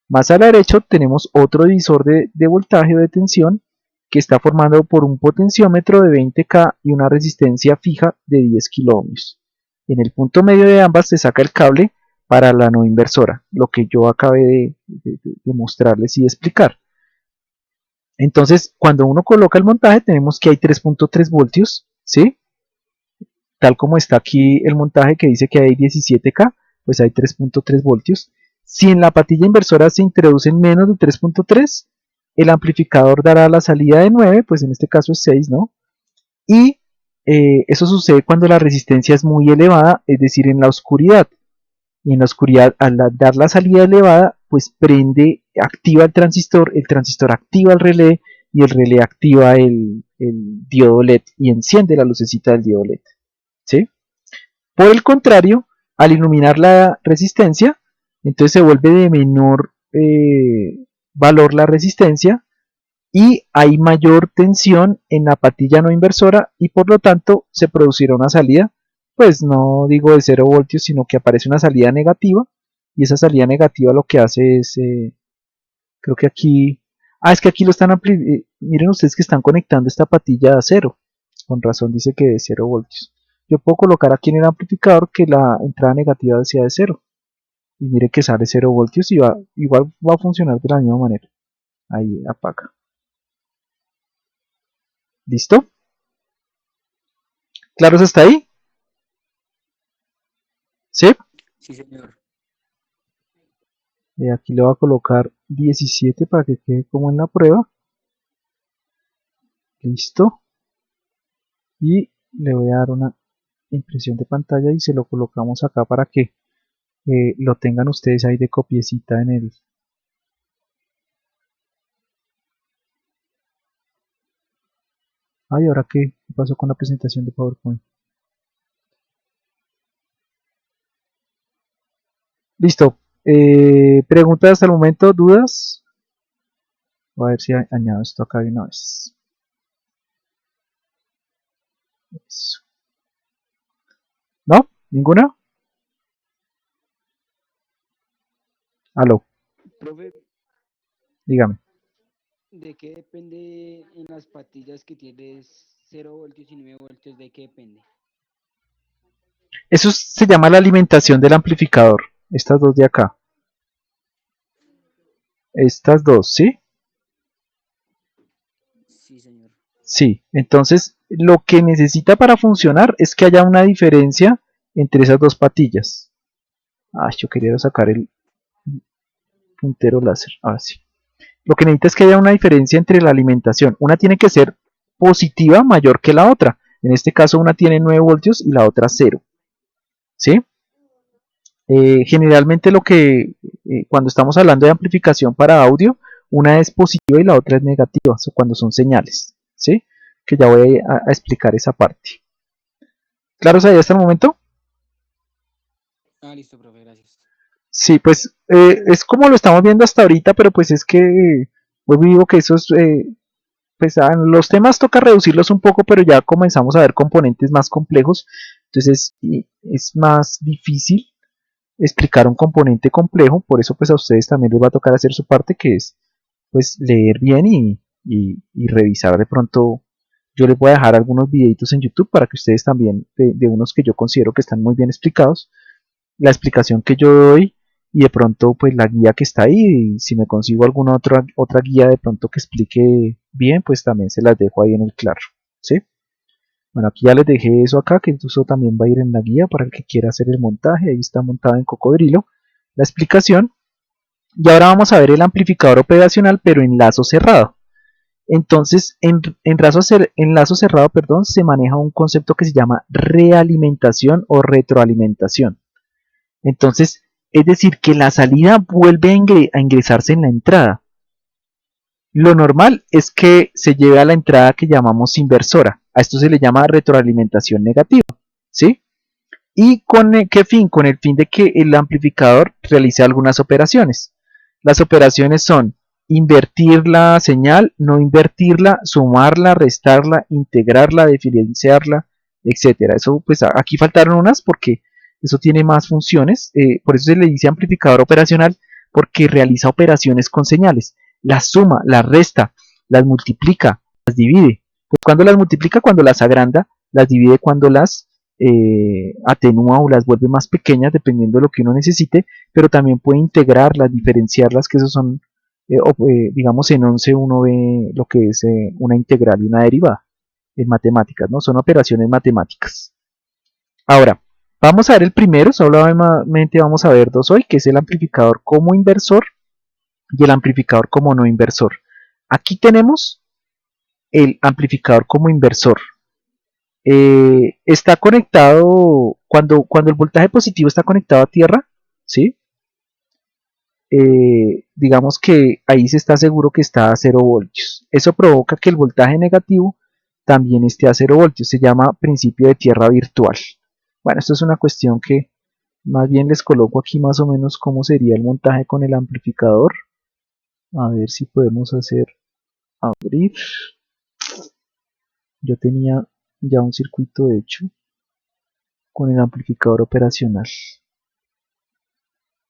Más a la derecha tenemos otro divisor de voltaje o de tensión, que está formado por un potenciómetro de 20K y una resistencia fija de 10 kiloohmios. En el punto medio de ambas se saca el cable para la no inversora, lo que yo acabé de mostrarles y explicar. Entonces, cuando uno coloca el montaje, tenemos que hay 3.3 voltios, ¿sí? Tal como está aquí el montaje que dice que hay 17K, pues hay 3.3 voltios. Si en la patilla inversora se introducen menos de 3.3, el amplificador dará la salida de 9, pues en este caso es 6, ¿no? Y eso sucede cuando la resistencia es muy elevada, es decir, en la oscuridad. Y en la oscuridad, al dar la salida elevada, pues activa el transistor activa el relé, y el relé activa el diodo LED y enciende la lucecita del diodo LED. ¿Sí? Por el contrario, al iluminar la resistencia, entonces se vuelve de menor valor la resistencia, y hay mayor tensión en la patilla no inversora, y por lo tanto se producirá una salida, pues no digo de 0 voltios, sino que aparece una salida negativa, y esa salida negativa lo que hace es, creo que aquí, es que aquí lo están miren ustedes que están conectando esta patilla a 0, con razón dice que de 0 voltios. Yo puedo colocar aquí en el amplificador que la entrada negativa sea de 0, y mire que sale 0 voltios, y igual va a funcionar de la misma manera. Ahí apaga. ¿Listo? ¿Claros hasta ahí? ¿Sí? Sí, señor. Aquí le voy a colocar 17 para que quede como en la prueba. Listo. Y le voy a dar una impresión de pantalla y se lo colocamos acá para que lo tengan ustedes ahí de copiecita en el... Ay, ¿ahora qué pasó con la presentación de PowerPoint? Listo. ¿Preguntas hasta el momento? ¿Dudas? Voy a ver si añado esto acá de una vez. Eso. ¿No? ¿Ninguna? Aló, Profe, dígame. ¿de qué depende en las patillas que tienes 0 voltios y 9 voltios? ¿De qué depende? Eso se llama la alimentación del amplificador. Estas dos de acá. Estas dos, ¿sí? Sí, señor. Sí. Entonces, lo que necesita para funcionar es que haya una diferencia entre esas dos patillas. Yo quería sacar el puntero láser. Ahora sí. Lo que necesita es que haya una diferencia entre la alimentación. Una tiene que ser positiva mayor que la otra. En este caso, una tiene 9 voltios y la otra 0. ¿Sí? Generalmente cuando estamos hablando de amplificación para audio, una es positiva y la otra es negativa, cuando son señales, ¿sí? Que ya voy a explicar esa parte. ¿Claros ahí hasta el momento? Listo, profe, gracias. Sí, pues es como lo estamos viendo hasta ahorita, pero pues es que pues digo que eso es, pues los temas toca reducirlos un poco, pero ya comenzamos a ver componentes más complejos, entonces es más difícil explicar un componente complejo, por eso pues a ustedes también les va a tocar hacer su parte, que es pues leer bien y revisar de pronto Yo les voy a dejar algunos videitos en YouTube para que ustedes también, de unos que yo considero que están muy bien explicados, la explicación que yo doy y de pronto pues la guía que está ahí, y si me consigo alguna otra guía de pronto que explique bien, pues también se las dejo ahí en el claro, ¿sí? Bueno, aquí ya les dejé eso acá, que eso también va a ir en la guía para el que quiera hacer el montaje, ahí está montado en Cocodrilo, la explicación. Y ahora vamos a ver el amplificador operacional, pero en lazo cerrado. Entonces, en lazo cerrado, perdón, se maneja un concepto que se llama realimentación o retroalimentación. Entonces, es decir, que la salida vuelve a ingresarse en la entrada. Lo normal es que se lleve a la entrada que llamamos inversora. A esto se le llama retroalimentación negativa, ¿sí? ¿Y con qué fin? Con el fin de que el amplificador realice algunas operaciones. Las operaciones son invertir la señal, no invertirla, sumarla, restarla, integrarla, diferenciarla, etcétera. Eso, pues aquí faltaron unas porque eso tiene más funciones. Por eso se le dice amplificador operacional, porque realiza operaciones con señales. Las suma, las resta, las multiplica, las divide. Pues cuando las multiplica, cuando las agranda, las divide cuando las atenúa o las vuelve más pequeñas dependiendo de lo que uno necesite, pero también puede integrarlas, diferenciarlas, que esos son, digamos, en 11 uno ve lo que es una integral y una derivada en matemáticas, ¿no? Son operaciones matemáticas. Ahora, vamos a ver el primero, solamente vamos a ver dos hoy, que es el amplificador como inversor y el amplificador como no inversor. Aquí tenemos el amplificador como inversor. Está conectado, cuando el voltaje positivo está conectado a tierra, ¿sí? Digamos que ahí se está seguro que está a 0 voltios. Eso provoca que el voltaje negativo también esté a 0 voltios. Se llama principio de tierra virtual. Bueno, esto es una cuestión que más bien les coloco aquí más o menos cómo sería el montaje con el amplificador. A ver si podemos hacer abrir. Yo tenía ya un circuito hecho con el amplificador operacional.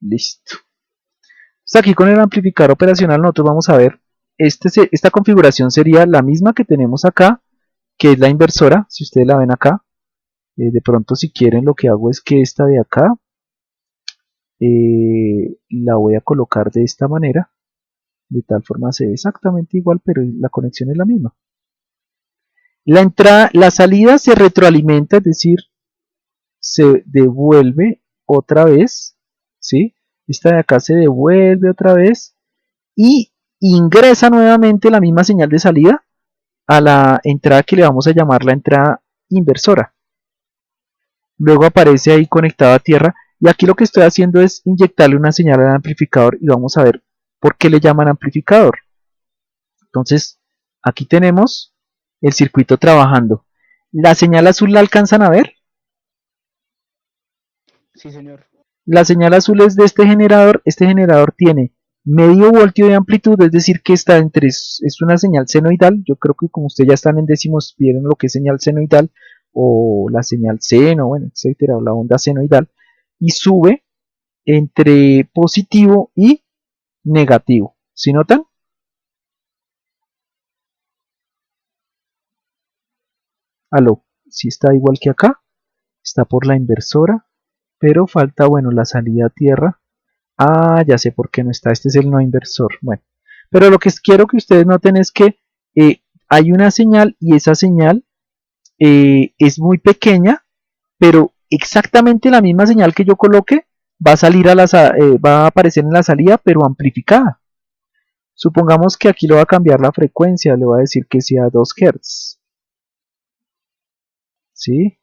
Listo. Entonces aquí con el amplificador operacional nosotros vamos a ver, esta configuración sería la misma que tenemos acá, que es la inversora, si ustedes la ven acá. De pronto si quieren lo que hago es que esta de acá la voy a colocar de esta manera, de tal forma se ve exactamente igual, pero la conexión es la misma. La salida se retroalimenta, es decir, se devuelve otra vez, ¿sí? Esta de acá se devuelve otra vez y ingresa nuevamente la misma señal de salida a la entrada que le vamos a llamar la entrada inversora. Luego aparece ahí conectado a tierra y aquí lo que estoy haciendo es inyectarle una señal al amplificador y vamos a ver por qué le llaman amplificador. Entonces aquí tenemos el circuito trabajando. ¿La señal azul la alcanzan a ver? Sí, señor. La señal azul es de este generador tiene medio voltio de amplitud, es decir que está es una señal senoidal. Yo creo que como ustedes ya están en décimos, vieron lo que es señal senoidal o la señal seno, bueno, etcétera, o la onda senoidal, y sube entre positivo y negativo. ¿Sí notan? Aló, si está igual que acá, está por la inversora, pero falta, bueno, la salida a tierra. Ah, ya sé por qué no está, este es el no inversor. Bueno, pero lo que quiero que ustedes noten es que hay una señal y esa señal es muy pequeña, pero exactamente la misma señal que yo coloque va a salir va a aparecer en la salida, pero amplificada. Supongamos que aquí le voy a cambiar la frecuencia, le voy a decir que sea 2 Hz. ¿Sí?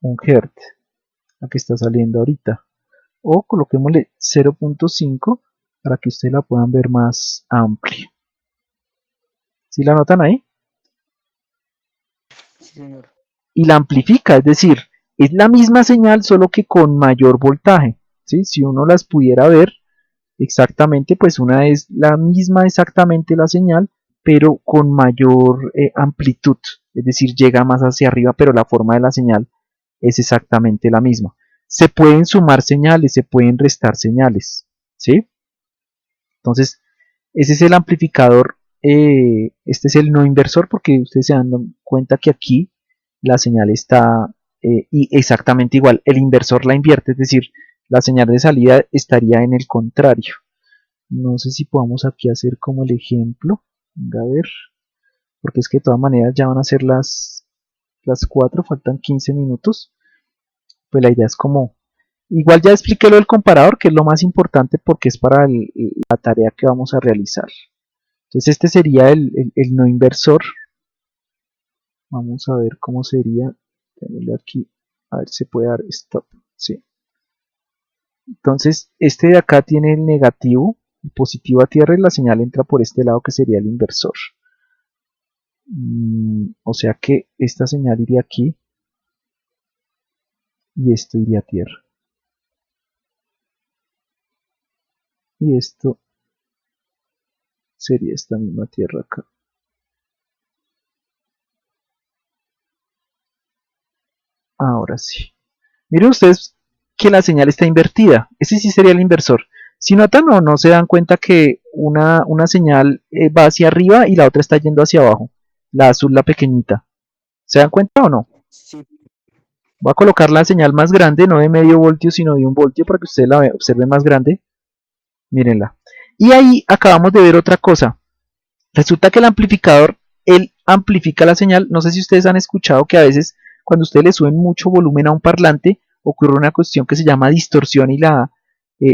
1 Hz. La que está saliendo ahorita. O coloquémosle 0.5 para que ustedes la puedan ver más amplia. ¿Sí la notan ahí? Sí, señor. Y la amplifica, es decir, es la misma señal solo que con mayor voltaje. ¿Sí? Si uno las pudiera ver exactamente, pues una es la misma exactamente la señal, pero con mayor amplitud, es decir, llega más hacia arriba, pero la forma de la señal es exactamente la misma. Se pueden sumar señales, se pueden restar señales, ¿sí? Entonces, ese es el amplificador este es el no inversor, porque ustedes se dan cuenta que aquí la señal está y exactamente igual. El inversor la invierte, es decir, la señal de salida estaría en el contrario. No sé si podamos aquí hacer como el ejemplo. Venga a ver, porque es que de todas maneras ya van a ser las 4, faltan 15 minutos. Pues la idea es como, igual ya expliqué lo del comparador, que es lo más importante porque es para la tarea que vamos a realizar. Entonces este sería el no inversor. Vamos a ver cómo sería. Démosle aquí, a ver si se puede dar stop. Sí. Entonces este de acá tiene el negativo, el positivo a tierra y la señal entra por este lado que sería el inversor. O sea que esta señal iría aquí y esto iría a tierra. Y esto sería esta misma tierra acá. Ahora sí. Miren ustedes que la señal está invertida. Ese sí sería el inversor. Si notan o no se dan cuenta que una señal va hacia arriba y la otra está yendo hacia abajo. La azul, la pequeñita. ¿Se dan cuenta o no? Sí, Voy a colocar la señal más grande, no de medio voltio, sino de 1 voltio para que ustedes la observen más grande. Mírenla. Y ahí acabamos de ver otra cosa. Resulta que el amplificador, él amplifica la señal. No sé si ustedes han escuchado que a veces cuando ustedes le suben mucho volumen a un parlante, ocurre una cuestión que se llama distorsión y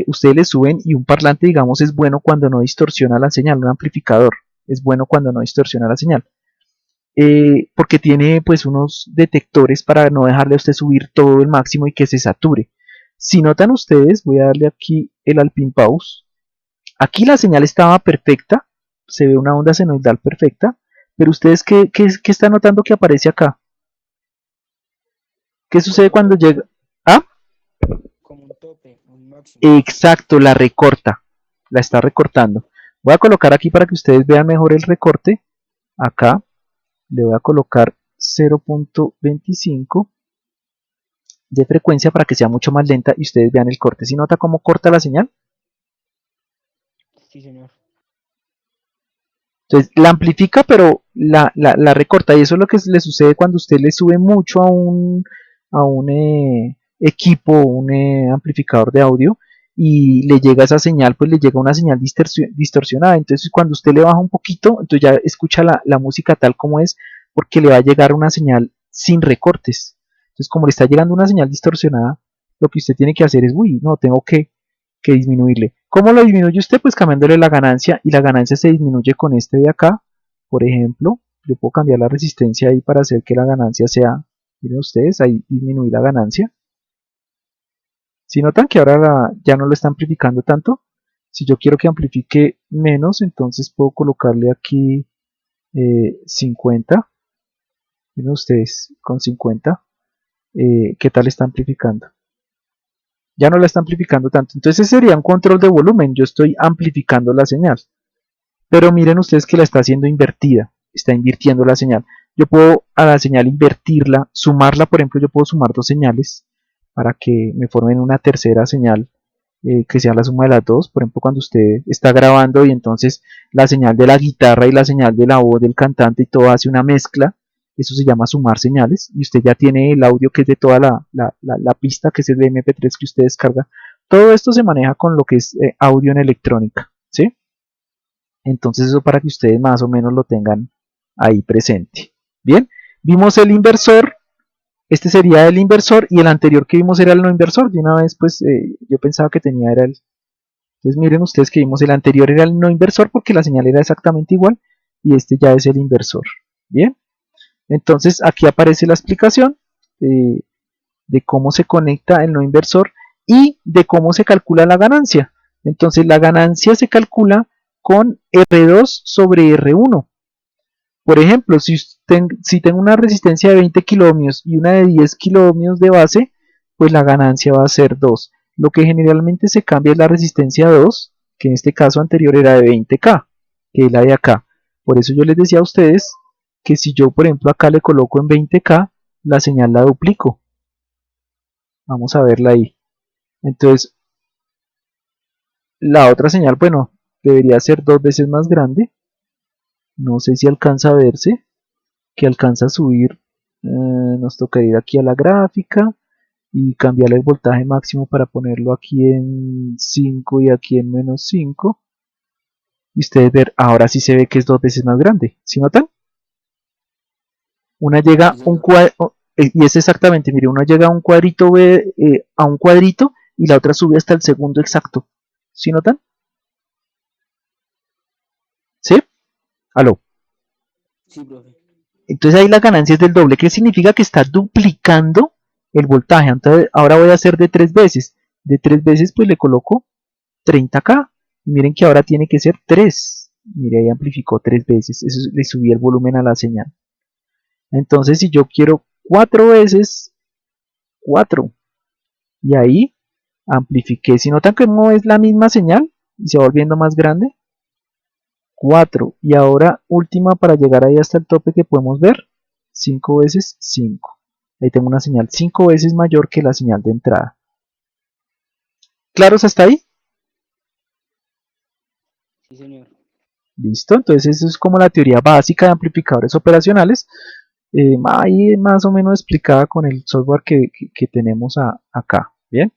ustedes le suben y un parlante, digamos, es bueno cuando no distorsiona la señal. Un amplificador es bueno cuando no distorsiona la señal. Porque tiene pues unos detectores para no dejarle a usted subir todo el máximo y que se sature. Si notan ustedes, voy a darle aquí el Alpine Pause. Aquí la señal estaba perfecta, se ve una onda senoidal perfecta, pero ustedes ¿qué están notando que aparece acá? ¿Qué sucede cuando llega? Ah, como un tope, un máximo. exacto, la recorta, la está recortando. Voy a colocar aquí para que ustedes vean mejor el recorte. Acá le voy a colocar 0.25 de frecuencia para que sea mucho más lenta y ustedes vean el corte. ¿Sí nota cómo corta la señal? Sí, señor. Entonces la amplifica, pero la recorta. Y eso es lo que le sucede cuando usted le sube mucho a un equipo, un amplificador de audio, y le llega esa señal, pues le llega una señal distorsionada. Entonces cuando usted le baja un poquito, entonces ya escucha la música tal como es, porque le va a llegar una señal sin recortes. Entonces como le está llegando una señal distorsionada, lo que usted tiene que hacer es, uy, no, tengo que disminuirle. ¿Cómo lo disminuye usted? Pues cambiándole la ganancia, y la ganancia se disminuye con este de acá. Por ejemplo, yo puedo cambiar la resistencia ahí para hacer que la ganancia sea, miren ustedes, ahí disminuir la ganancia. Si notan que ahora ya no lo está amplificando tanto, si yo quiero que amplifique menos, entonces puedo colocarle aquí 50. Miren ustedes, con 50, ¿qué tal está amplificando? Ya no la está amplificando tanto. Entonces sería un control de volumen. Yo estoy amplificando la señal. Pero miren ustedes que la está haciendo invertida. Está invirtiendo la señal. Yo puedo a la señal invertirla, sumarla. Por ejemplo, yo puedo sumar dos señales para que me formen una tercera señal que sea la suma de las dos. Por ejemplo, cuando usted está grabando y entonces la señal de la guitarra y la señal de la voz del cantante y todo hace una mezcla. Eso se llama sumar señales y usted ya tiene el audio que es de toda la pista, que es el MP3 que usted descarga. Todo esto se maneja con lo que es audio en electrónica, ¿sí? Entonces eso para que ustedes más o menos lo tengan ahí presente. Bien, vimos el inversor, este sería el inversor y el anterior que vimos era el no inversor. De una vez pues yo pensaba que tenía era el... Entonces miren ustedes que vimos el anterior era el no inversor porque la señal era exactamente igual y este ya es el inversor. Bien, entonces aquí aparece la explicación de cómo se conecta el no inversor y de cómo se calcula la ganancia. Entonces la ganancia se calcula con R2 sobre R1. Por ejemplo, si tengo una resistencia de 20 kiloohmios y una de 10 kiloohmios de base, pues la ganancia va a ser 2. Lo que generalmente se cambia es la resistencia 2, que en este caso anterior era de 20K, que es la de acá. Por eso yo les decía a ustedes que si yo, por ejemplo, acá le coloco en 20K, la señal la duplico. Vamos a verla ahí. Entonces, la otra señal, bueno, debería ser 2 veces más grande. No sé si alcanza a verse, que alcanza a subir. Nos tocaría ir aquí a la gráfica y cambiar el voltaje máximo para ponerlo aquí en 5 y aquí en -5. Y ustedes ver, ahora sí se ve que es 2 veces más grande. ¿Sí notan? Una llega Sí, un señor. cuadro, y es exactamente, mire, una llega a un cuadrito a un cuadrito y la otra sube hasta el segundo exacto. ¿Sí notan? ¿Sí? Aló. Sí, profe. Entonces ahí la ganancia es del doble. ¿Qué significa? Que está duplicando el voltaje. Entonces ahora voy a hacer de 3 veces. De 3 veces pues le coloco 30K. Y miren que ahora tiene que ser 3. Mire, ahí amplificó 3 veces. Eso le subí el volumen a la señal. Entonces si yo quiero 4 veces, 4. Y ahí amplifiqué. Si notan que no es la misma señal y se va volviendo más grande, 4. Y ahora última para llegar ahí hasta el tope que podemos ver, 5 veces 5. Ahí tengo una señal 5 veces mayor que la señal de entrada. ¿Claros hasta ahí? Sí, señor. Listo, entonces eso es como la teoría básica de amplificadores operacionales. Ahí más o menos explicada con el software que tenemos acá. Bien,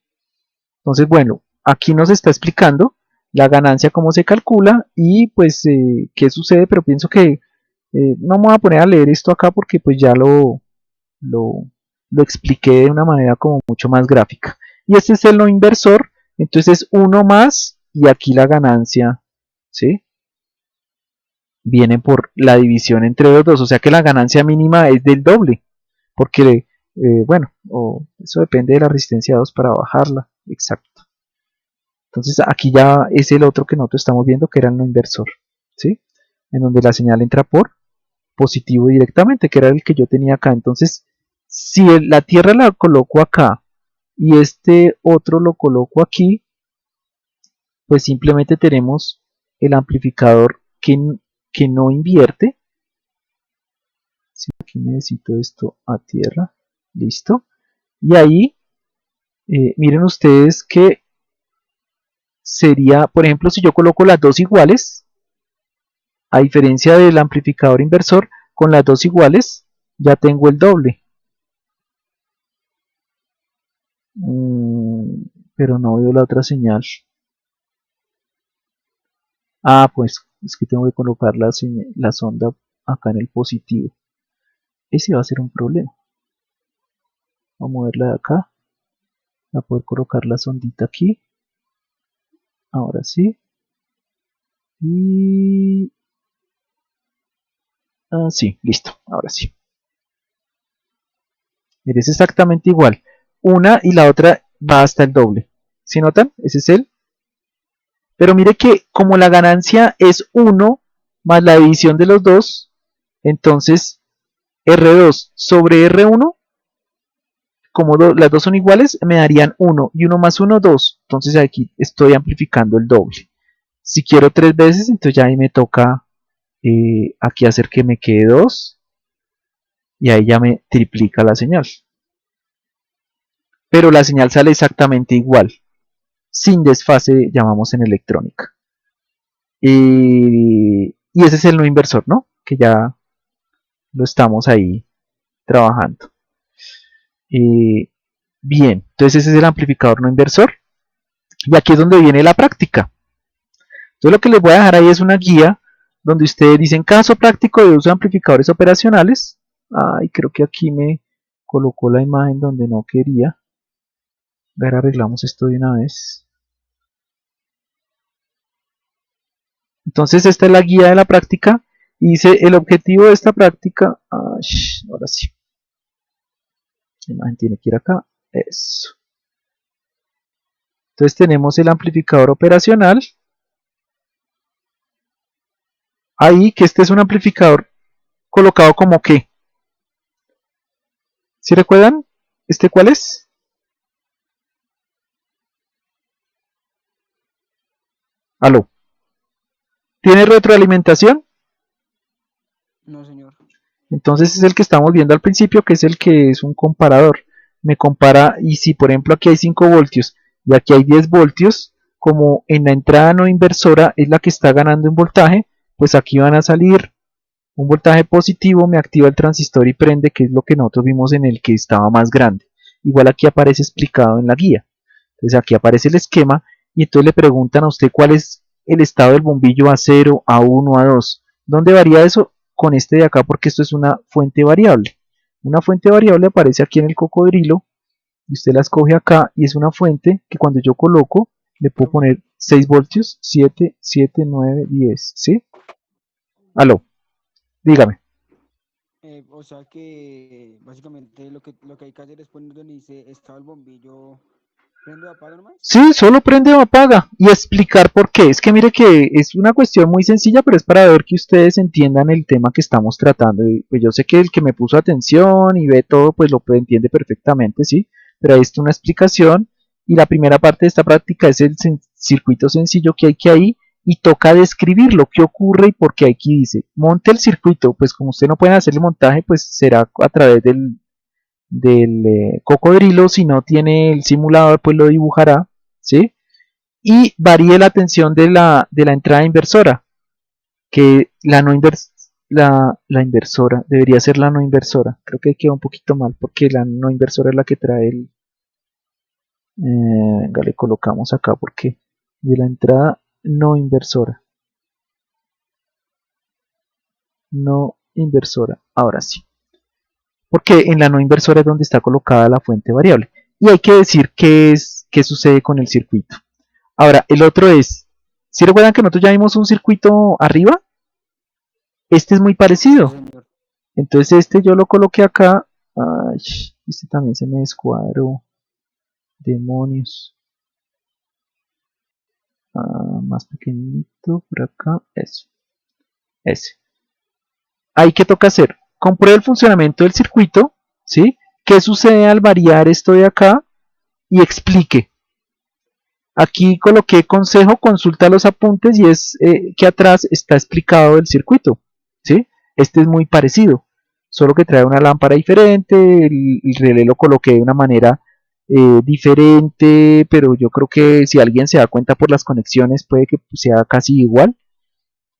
entonces bueno, aquí nos está explicando la ganancia, cómo se calcula y pues qué sucede, pero pienso que no me voy a poner a leer esto acá porque pues ya lo, lo expliqué de una manera como mucho más gráfica. Y este es el no inversor, entonces es 1 más y aquí la ganancia, ¿sí? Viene por la división entre los dos, o sea que la ganancia mínima es del doble, porque, bueno, eso depende de la resistencia 2 para bajarla, exacto. Entonces aquí ya es el otro que nosotros estamos viendo, que era el no inversor, ¿sí? En donde la señal entra por positivo directamente, que era el que yo tenía acá. Entonces, si la Tierra la coloco acá y este otro lo coloco aquí, pues simplemente tenemos el amplificador que no invierte. Si aquí necesito esto a tierra, listo. Y ahí, miren ustedes que sería, por ejemplo, si yo coloco las dos iguales, a diferencia del amplificador inversor, con las dos iguales ya tengo el doble. Pero no veo la otra señal. Pues es que tengo que colocar la sonda acá en el positivo. Ese va a ser un problema. Vamos a moverla de acá. Para poder colocar la sondita aquí. Ahora sí. Y... sí, listo. Ahora sí. Mire, es exactamente igual. Una y la otra va hasta el doble. ¿Sí notan? Ese es el. Pero mire que como la ganancia es 1 más la división de los dos, entonces R2 sobre R1, como las dos son iguales, me darían 1 y 1 más 1, 2. Entonces aquí estoy amplificando el doble. Si quiero 3 veces, entonces ya ahí me toca aquí hacer que me quede 2 y ahí ya me triplica la señal. Pero la señal sale exactamente igual, sin desfase, llamamos en electrónica. Y ese es el no inversor, ¿no? Que ya lo estamos ahí trabajando. Bien, entonces ese es el amplificador no inversor. Y aquí es donde viene la práctica. Entonces lo que les voy a dejar ahí es una guía donde ustedes dicen caso práctico de uso de amplificadores operacionales. Ay, creo que aquí me colocó la imagen donde no quería. A ver, arreglamos esto de una vez. Entonces esta es la guía de la práctica. Y dice el objetivo de esta práctica. Ahora sí. La imagen tiene que ir acá. Eso. Entonces tenemos el amplificador operacional. Ahí que este es un amplificador colocado como que. ¿Sí recuerdan? ¿Este cuál es? Aló. ¿Tiene retroalimentación? No, señor. Entonces es el que estamos viendo al principio, que es el que es un comparador. Me compara, y si por ejemplo aquí hay 5 voltios y aquí hay 10 voltios, como en la entrada no inversora es la que está ganando en voltaje, pues aquí van a salir Un voltaje positivo me activa el transistor y prende, que es lo que nosotros vimos en el que estaba más grande. Igual aquí aparece explicado en la guía. Entonces aquí aparece el esquema y entonces le preguntan a usted cuál es el estado del bombillo A0, A1, A2. ¿Dónde varía eso? Con este de acá, porque esto es una fuente variable. Una fuente variable aparece aquí en el cocodrilo y usted la escoge acá y es una fuente que cuando yo coloco le puedo poner 6 voltios, 7, 7, 9, 10, ¿sí? Aló, dígame. O sea que básicamente lo que hay que hacer es poner donde dice estado el bombillo, prende o apaga nomás. Sí, solo prende o apaga y explicar por qué. Es que mire que es una cuestión muy sencilla, pero es para ver que ustedes entiendan el tema que estamos tratando. Y pues yo sé que el que me puso atención y ve todo, pues lo entiende perfectamente, ¿sí? Pero ahí está una explicación y la primera parte de esta práctica es el circuito sencillo que hay que ahí y toca describirlo, qué ocurre y por qué aquí dice. Monte el circuito, pues como usted no puede hacer el montaje, pues será a través del cocodrilo. Si no tiene el simulador, pues lo dibujará, ¿sí? Y varíe la tensión de la entrada inversora, que la inversora debería ser la no inversora. Creo que queda un poquito mal porque la no inversora es la que trae el. Venga, le colocamos acá porque de la entrada no inversora. No inversora. Ahora sí. Porque en la no inversora es donde está colocada la fuente variable. Y hay que decir qué sucede con el circuito. Ahora, el otro es, si recuerdan que nosotros ya vimos un circuito arriba, este es muy Sí, parecido. señor. Entonces este yo lo coloqué acá. Ay, este también se me descuadró. Demonios. Más pequeñito por acá. Eso. Ese. Ahí que toca hacer. Compruebe el funcionamiento del circuito. ¿Sí? ¿Qué sucede al variar esto de acá? Y explique. Aquí coloqué consejo, consulta los apuntes y es que atrás está explicado el circuito, ¿sí? Este es muy parecido, solo que trae una lámpara diferente, el relé lo coloqué de una manera diferente, pero yo creo que si alguien se da cuenta por las conexiones puede que sea casi igual.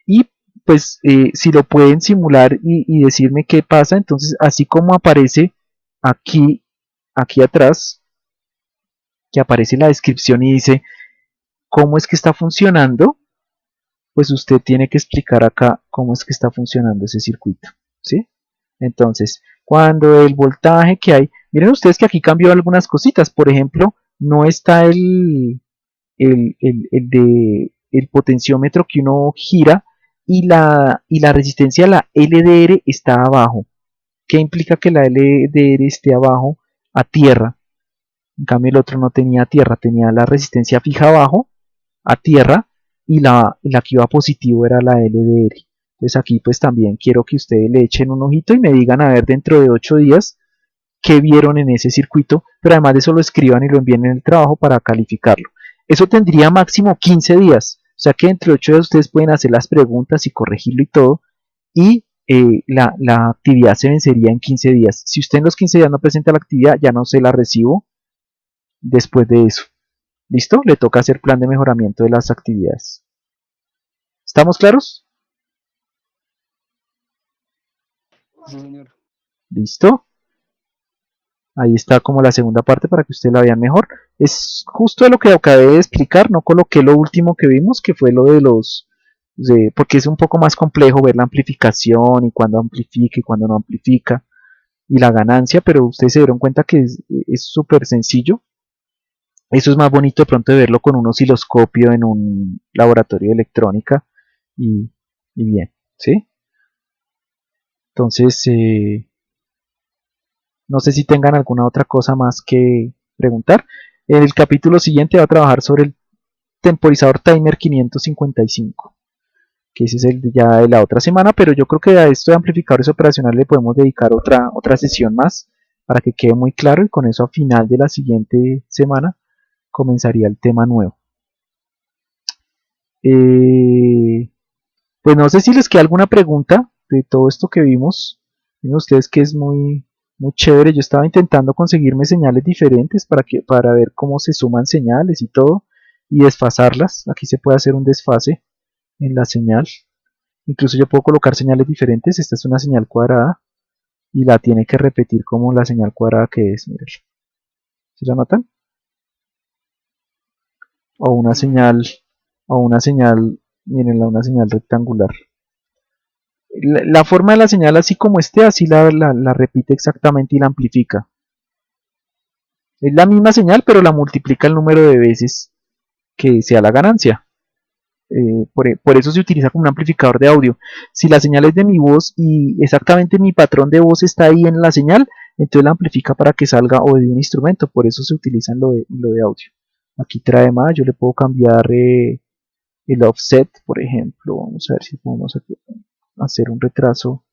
Y pues si lo pueden simular y decirme qué pasa, entonces así como aparece aquí, aquí atrás, que aparece la descripción y dice cómo es que está funcionando, pues usted tiene que explicar acá cómo es que está funcionando ese circuito, ¿sí? Entonces, cuando el voltaje que hay, miren ustedes que aquí cambió algunas cositas, por ejemplo, no está el potenciómetro que uno gira y la resistencia a la LDR está abajo. ¿Qué implica que la LDR esté abajo a tierra? En cambio el otro no tenía tierra, tenía la resistencia fija abajo a tierra y la que iba positivo era la LDR. Entonces aquí pues también quiero que ustedes le echen un ojito y me digan a ver dentro de 8 días qué vieron en ese circuito, pero además de eso lo escriban y lo envíen en el trabajo para calificarlo. Eso tendría máximo 15 días, o sea que entre 8 días ustedes pueden hacer las preguntas y corregirlo y todo, y la actividad se vencería en 15 días. Si usted en los 15 días no presenta la actividad, ya no se la recibo después de eso. ¿Listo? Le toca hacer plan de mejoramiento de las actividades. ¿Estamos claros? Sí, señor. ¿Listo? Ahí está como la segunda parte para que usted la vea mejor. Es justo lo que acabé de explicar, no coloqué lo último que vimos, que fue lo de porque es un poco más complejo ver la amplificación y cuándo amplifica y cuándo no amplifica y la ganancia, pero ustedes se dieron cuenta que es súper sencillo. Eso es más bonito de pronto de verlo con un osciloscopio en un laboratorio de electrónica y, y bien, ¿sí? Entonces, no sé si tengan alguna otra cosa más que preguntar. En el capítulo siguiente va a trabajar sobre el temporizador timer 555, que ese es el ya de la otra semana, pero yo creo que a esto de amplificadores operacionales le podemos dedicar otra sesión más para que quede muy claro y con eso a final de la siguiente semana comenzaría el tema nuevo. Pues no sé si les queda alguna pregunta de todo esto que vimos. Miren ustedes que es muy chévere. Yo estaba intentando conseguirme señales diferentes para ver cómo se suman señales y todo y desfasarlas. Aquí se puede hacer un desfase en la señal. Incluso yo puedo colocar señales diferentes. Esta es una señal cuadrada y la tiene que repetir como la señal cuadrada que es. Miren. ¿Sí la notan? O una señal, mirenla, una señal rectangular. La forma de la señal así como esté, así la repite exactamente y la amplifica. Es la misma señal, pero la multiplica el número de veces que sea la ganancia. Por eso se utiliza como un amplificador de audio. Si la señal es de mi voz y exactamente mi patrón de voz está ahí en la señal, entonces la amplifica para que salga o de un instrumento. Por eso se utiliza en lo de audio. Aquí trae más, yo le puedo cambiar el offset, por ejemplo. Vamos a ver si podemos hacer un retraso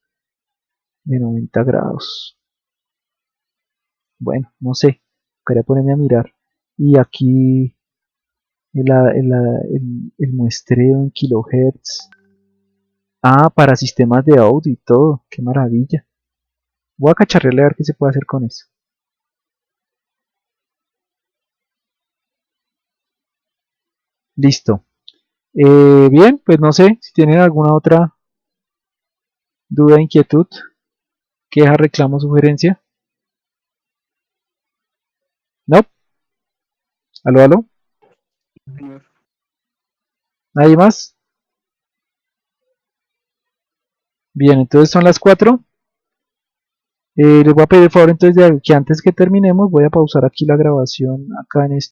de 90 grados. Bueno, no sé, quería ponerme a mirar. Y aquí el muestreo en kilohertz. Ah, para sistemas de audio y todo, qué maravilla. Voy a cacharrearle a ver qué se puede hacer con eso. Listo. Bien, pues no sé si tienen alguna otra duda, inquietud, queja, reclamo, sugerencia. No, aló, aló. Señor. ¿Nadie más? Bien, entonces son las 4. Les voy a pedir el favor entonces de que antes que terminemos voy a pausar aquí la grabación acá en este